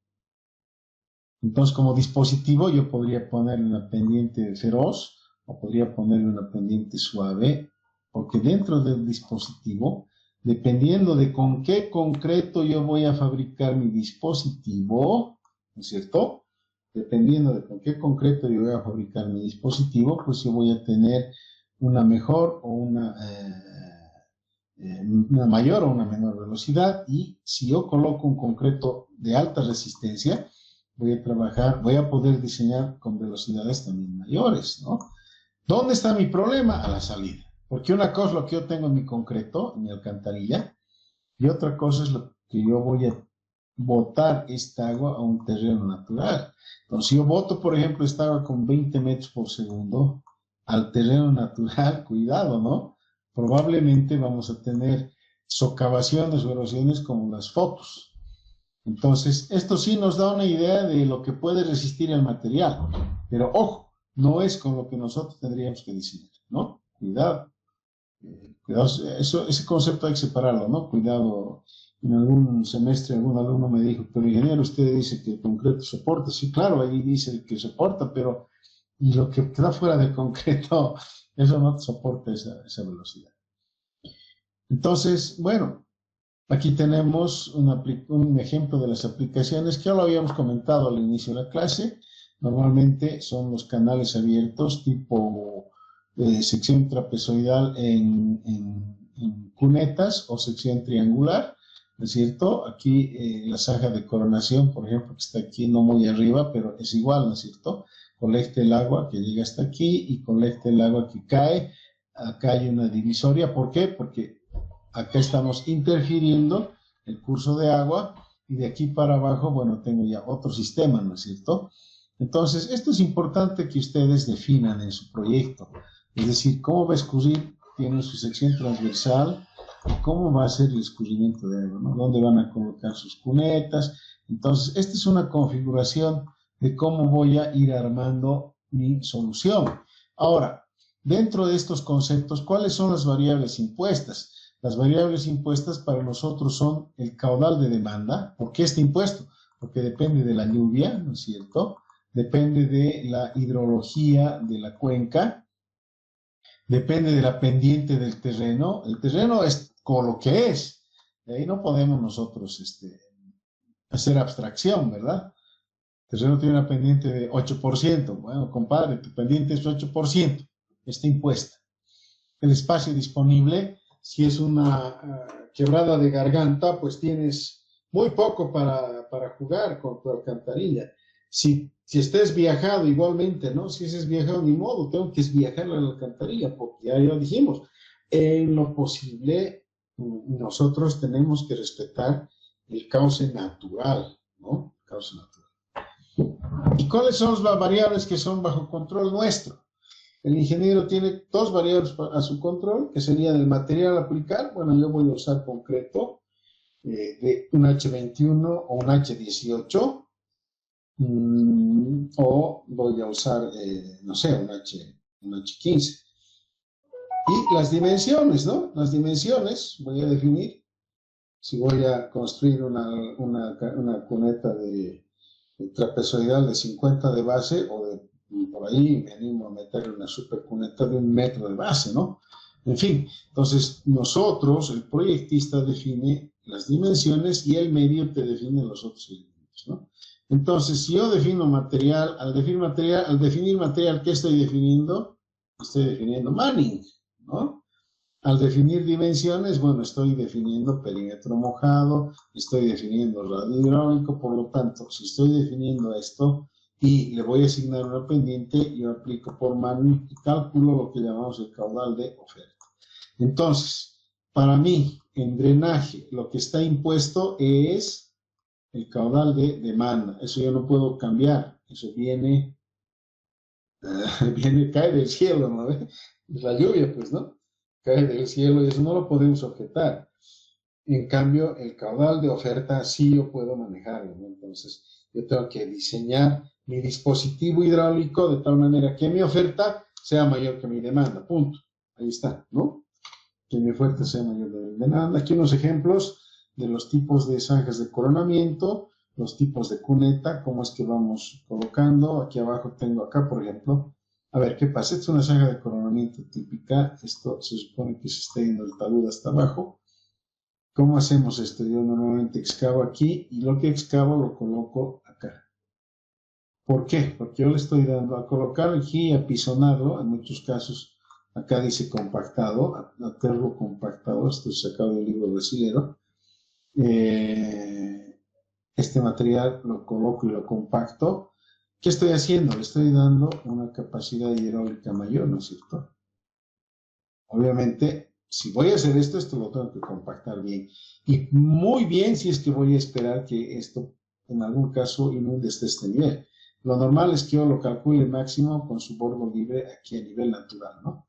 Entonces, como dispositivo, yo podría ponerle una pendiente feroz o podría ponerle una pendiente suave, porque dentro del dispositivo, dependiendo de con qué concreto yo voy a fabricar mi dispositivo, ¿no es cierto? Dependiendo de con qué concreto yo voy a fabricar mi dispositivo, pues yo voy a tener una mejor o una mayor o una menor velocidad. Y si yo coloco un concreto de alta resistencia, voy a poder diseñar con velocidades también mayores, ¿no? ¿Dónde está mi problema? A la salida. Porque una cosa es lo que yo tengo en mi concreto, en mi alcantarilla, y otra cosa es lo que yo voy a botar esta agua a un terreno natural. Entonces, si yo boto, por ejemplo, esta agua con 20 metros por segundo al terreno natural, cuidado, ¿no? Probablemente vamos a tener socavaciones o erosiones como las fotos. Entonces, esto sí nos da una idea de lo que puede resistir el material. Pero, ojo, no es con lo que nosotros tendríamos que diseñar, ¿no? Cuidado. Cuidado, ese concepto hay que separarlo, ¿no? Cuidado. En algún semestre algún alumno me dijo, pero ingeniero, usted dice que el concreto soporta. Sí, claro, ahí dice que soporta, pero y lo que queda fuera del concreto, eso no soporta esa velocidad. Entonces, bueno, aquí tenemos un ejemplo de las aplicaciones que ya lo habíamos comentado al inicio de la clase. Normalmente son los canales abiertos tipo sección trapezoidal en cunetas o sección triangular, ¿no es cierto? Aquí la zanja de coronación, por ejemplo, que está aquí no muy arriba, pero es igual, ¿no es cierto? Colecta el agua que llega hasta aquí y colecta el agua que cae. Acá hay una divisoria. ¿Por qué? Porque acá estamos interfiriendo el curso de agua y de aquí para abajo, bueno, tengo ya otro sistema, ¿no es cierto? Entonces, esto es importante que ustedes definan en su proyecto. Es decir, cómo va a escurrir, tiene su sección transversal, y cómo va a ser el escurrimiento de agua, ¿no? Dónde van a colocar sus cunetas. Entonces, esta es una configuración de cómo voy a ir armando mi solución. Ahora, dentro de estos conceptos, ¿cuáles son las variables impuestas? Las variables impuestas para nosotros son el caudal de demanda. ¿Por qué este impuesto? Porque depende de la lluvia, ¿no es cierto? Depende de la hidrología de la cuenca, depende de la pendiente del terreno. El terreno es como lo que es. De ahí no podemos nosotros hacer abstracción, ¿verdad? El terreno tiene una pendiente de 8%. Bueno, compadre, tu pendiente es 8%. Está impuesta. El espacio disponible, si es una quebrada de garganta, pues tienes muy poco para jugar con tu alcantarilla. Si estés viajado igualmente, ¿no? Si es viajado, ni modo, tengo que viajar a la alcantarilla, porque ya lo dijimos. En lo posible, nosotros tenemos que respetar el cauce natural, ¿no? Cauce natural. ¿Y cuáles son las variables que son bajo control nuestro? El ingeniero tiene dos variables a su control, que serían el material a aplicar. Bueno, yo voy a usar concreto de un H21 o un H18, o voy a usar, no sé, un H15. Y las dimensiones, ¿no? Las dimensiones, voy a definir si voy a construir una cuneta de trapezoidal de 50 de base, o de por ahí me animo a meterle una supercuneta de 1 metro de base, ¿no? En fin, entonces nosotros, el proyectista define las dimensiones y el medio te define los otros elementos, ¿no? Entonces, si yo defino material, al definir material, ¿qué estoy definiendo? Estoy definiendo Manning, ¿no? Al definir dimensiones, bueno, estoy definiendo perímetro mojado, estoy definiendo radio hidráulico, por lo tanto, si estoy definiendo esto y le voy a asignar una pendiente, yo aplico por Manning y calculo lo que llamamos el caudal de oferta. Entonces, para mí, en drenaje, lo que está impuesto es el caudal de demanda. Eso yo no puedo cambiar, eso cae del cielo, ¿no? Es la lluvia, pues, ¿no? Cae del cielo y eso no lo podemos objetar. En cambio, el caudal de oferta sí yo puedo manejarlo, ¿no? Entonces, yo tengo que diseñar mi dispositivo hidráulico de tal manera que mi oferta sea mayor que mi demanda, punto. Ahí está, ¿no? Que mi oferta sea mayor que mi demanda. Aquí unos ejemplos de los tipos de zanjas de coronamiento, los tipos de cuneta, cómo es que vamos colocando. Aquí abajo tengo acá, por ejemplo, a ver, ¿qué pasa? Esta es una zanja de coronamiento típica. Esto se supone que se está yendo el talud hasta abajo. ¿Cómo hacemos esto? Yo normalmente excavo aquí y lo que excavo lo coloco acá. ¿Por qué? Porque yo le estoy dando a colocar aquí y apisonarlo, en muchos casos, acá dice compactado, aterro compactado, esto es sacado del libro brasilero. Este material lo coloco y lo compacto. ¿Qué estoy haciendo? Le estoy dando una capacidad hidráulica mayor, ¿no es cierto? Obviamente, si voy a hacer esto lo tengo que compactar bien. Y muy bien si es que voy a esperar que esto, en algún caso, inunde hasta este nivel. Lo normal es que yo lo calcule máximo con su bordo libre aquí a nivel natural, ¿no?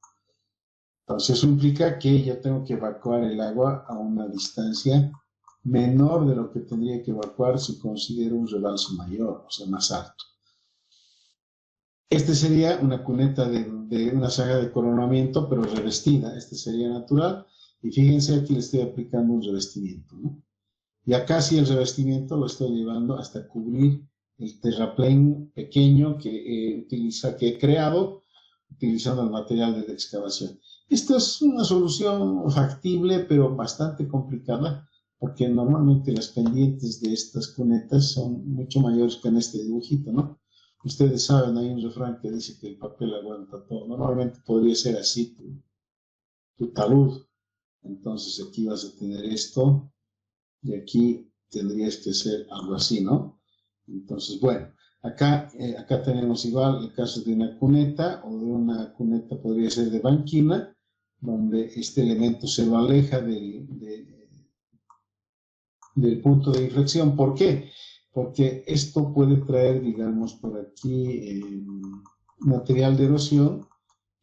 Entonces, eso implica que yo tengo que evacuar el agua a una distancia menor de lo que tendría que evacuar si considero un rebalse mayor, o sea, más alto. Este sería una cuneta de una zanja de coronamiento, pero revestida. Este sería natural. Y fíjense, aquí le estoy aplicando un revestimiento, ¿no? Y acá sí el revestimiento lo estoy llevando hasta cubrir el terraplén pequeño que he creado utilizando el material de la excavación. Esta es una solución factible, pero bastante complicada, porque normalmente las pendientes de estas cunetas son mucho mayores que en este dibujito, ¿no? Ustedes saben, hay un refrán que dice que el papel aguanta todo. Normalmente podría ser así tu talud. Entonces aquí vas a tener esto y aquí tendrías que hacer algo así, ¿no? Entonces, bueno, acá tenemos igual el caso de una cuneta, o de una cuneta podría ser de banquina, donde este elemento se lo aleja del punto de inflexión. ¿Por qué? Porque esto puede traer, digamos, por aquí material de erosión,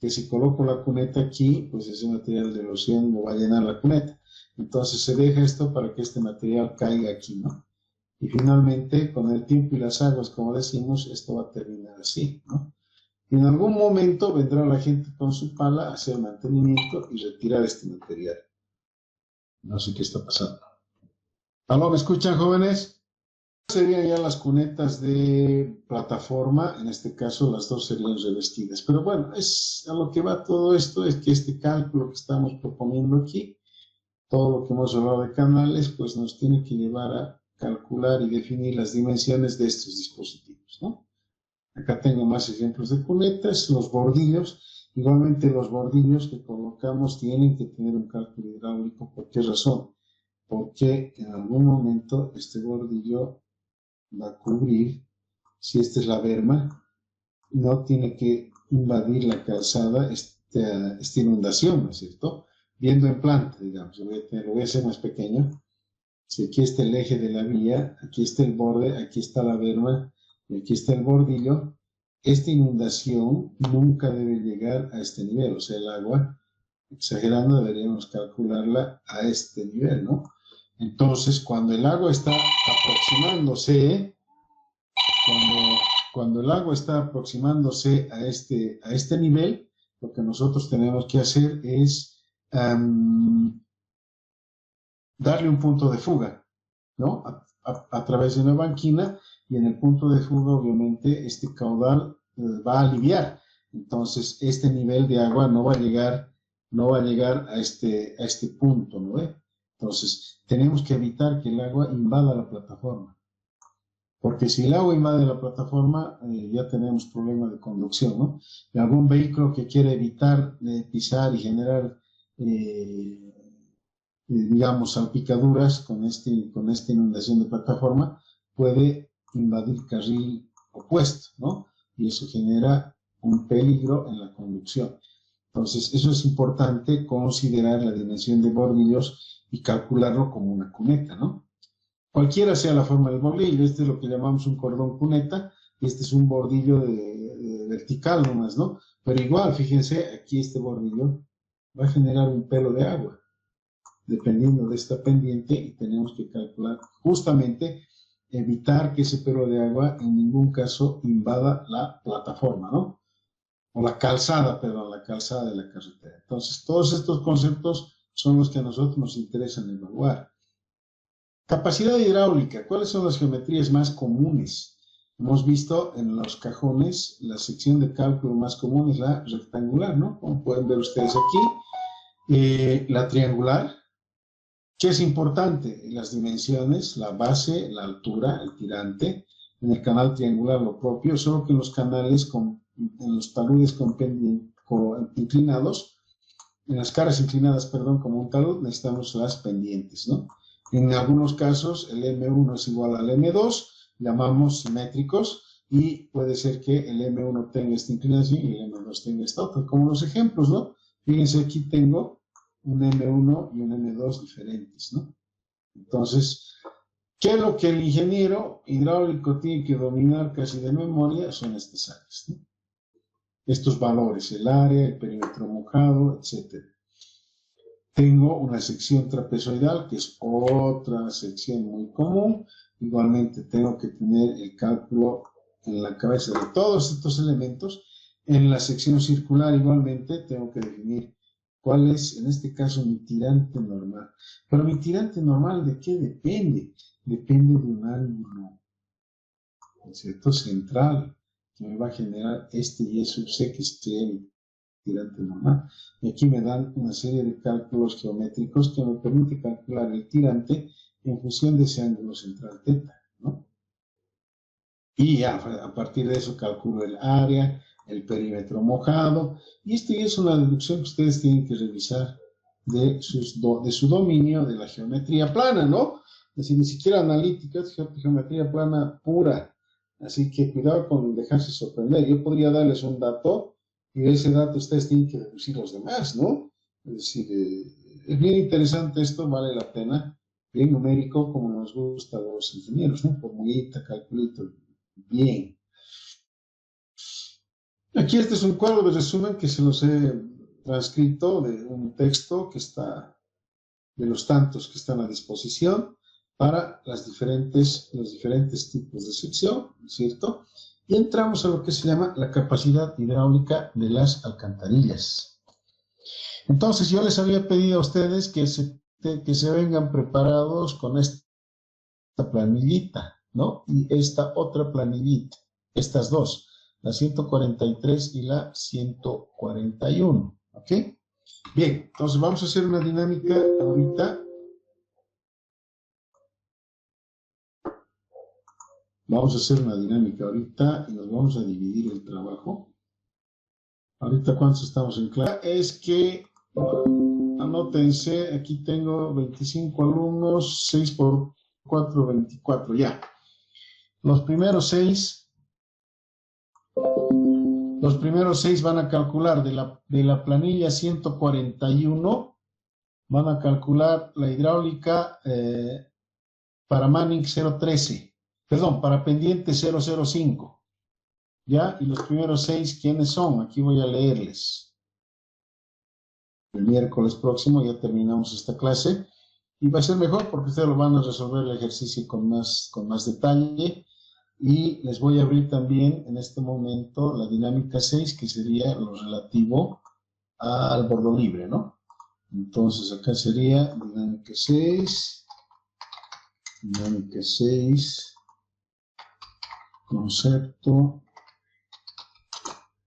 que si coloco la cuneta aquí, pues ese material de erosión lo va a llenar la cuneta. Entonces se deja esto para que este material caiga aquí, ¿no? Y finalmente, con el tiempo y las aguas, como decimos, esto va a terminar así, ¿no? Y en algún momento vendrá la gente con su pala a hacer mantenimiento y retirar este material. No sé qué está pasando. ¿Aló, me escuchan, jóvenes? Serían ya las cunetas de plataforma, en este caso las dos serían revestidas. Pero bueno, a lo que va todo esto es que este cálculo que estamos proponiendo aquí, todo lo que hemos hablado de canales, pues nos tiene que llevar a calcular y definir las dimensiones de estos dispositivos, ¿no? Acá tengo más ejemplos de cunetas, los bordillos. Igualmente los bordillos que colocamos tienen que tener un cálculo hidráulico. ¿Por qué razón? Porque en algún momento este bordillo va a cubrir, si esta es la berma, no tiene que invadir la calzada esta inundación, ¿no es cierto? Viendo en planta, digamos, lo voy a hacer más pequeño. Si aquí está el eje de la vía, aquí está el borde, aquí está la berma, y aquí está el bordillo, esta inundación nunca debe llegar a este nivel, o sea, el agua, exagerando, deberíamos calcularla a este nivel, ¿no? Entonces, cuando el agua está aproximándose, cuando el agua está aproximándose a este nivel, lo que nosotros tenemos que hacer es darle un punto de fuga, ¿no? A través de una banquina, y en el punto de fuga, obviamente, este caudal va a aliviar. Entonces, este nivel de agua no va a llegar a este punto, ¿no? Entonces, tenemos que evitar que el agua invada la plataforma. Porque si el agua invade la plataforma, ya tenemos problema de conducción, ¿no? Y algún vehículo que quiere evitar pisar y generar, digamos, salpicaduras con esta inundación de plataforma, puede invadir carril opuesto, ¿no? Y eso genera un peligro en la conducción. Entonces, eso es importante, considerar la dimensión de bordillos y calcularlo como una cuneta, ¿no? Cualquiera sea la forma del bordillo, este es lo que llamamos un cordón cuneta, y este es un bordillo de vertical nomás, ¿no? Pero igual, fíjense, aquí este bordillo va a generar un pelo de agua, dependiendo de esta pendiente, y tenemos que calcular justamente, evitar que ese pelo de agua en ningún caso invada la plataforma, ¿no? O la calzada, perdón, la calzada de la carretera. Entonces, todos estos conceptos son los que a nosotros nos interesan evaluar. Capacidad hidráulica. ¿Cuáles son las geometrías más comunes? Hemos visto en los cajones, la sección de cálculo más común es la rectangular, ¿no? Como pueden ver ustedes aquí. La triangular. ¿Qué es importante? Las dimensiones, la base, la altura, el tirante. En el canal triangular lo propio, solo que en los canales, en los taludes inclinados, en las caras inclinadas, perdón, como un talud, necesitamos las pendientes, ¿no? En algunos casos, el M1 es igual al M2, llamamos simétricos, y puede ser que el M1 tenga esta inclinación y el M2 tenga esta otra, como los ejemplos, ¿no? Fíjense, aquí tengo un M1 y un M2 diferentes, ¿no? Entonces, ¿qué es lo que el ingeniero hidráulico tiene que dominar casi de memoria? Son estas áreas, ¿no? Estos valores, el área, el perímetro mojado, etc. Tengo una sección trapezoidal, que es otra sección muy común. Igualmente tengo que tener el cálculo en la cabeza de todos estos elementos. En la sección circular igualmente tengo que definir cuál es, en este caso, mi tirante normal. Pero mi tirante normal, ¿de qué depende? Depende de un ángulo, ¿no es cierto?, central, que me va a generar este Y sub C, que sería mi tirante normal. Y aquí me dan una serie de cálculos geométricos que me permiten calcular el tirante en función de ese ángulo central θ, ¿no? Y ya, a partir de eso calculo el área, el perímetro mojado, y esto ya es una deducción que ustedes tienen que revisar de su dominio de la geometría plana, ¿no? Es decir, ni siquiera analítica, es geometría plana pura. Así que cuidado con dejarse sorprender. Yo podría darles un dato, y de ese dato ustedes tienen que deducir los demás, ¿no? Es decir, es bien interesante esto, vale la pena, bien numérico, como nos gusta a los ingenieros, ¿no? Formulita, calculito, bien. Aquí este es un cuadro de resumen que se los he transcrito de un texto que está, de los tantos que están a disposición para los diferentes tipos de sección, ¿cierto? Y entramos a lo que se llama la capacidad hidráulica de las alcantarillas. Entonces, yo les había pedido a ustedes que se vengan preparados con esta planillita, ¿no? Y esta otra planillita, estas dos, la 143 y la 141, ¿ok? Bien, entonces vamos a hacer una dinámica ahorita. Vamos a hacer una dinámica ahorita y nos vamos a dividir el trabajo. Ahorita, ¿cuántos estamos en clase? Es que, anótense, aquí tengo 25 alumnos, 6 por 4, 24, ya. Los primeros 6 van a calcular de la planilla 141, van a calcular la hidráulica para Manning 013. Perdón, para pendiente 005. ¿Ya? Y los primeros 6, ¿quiénes son? Aquí voy a leerles. El miércoles próximo ya terminamos esta clase y va a ser mejor porque ustedes lo van a resolver el ejercicio con más detalle. Y les voy a abrir también en este momento la dinámica 6, que sería lo relativo al bordo libre, ¿no? Entonces acá sería dinámica 6, concepto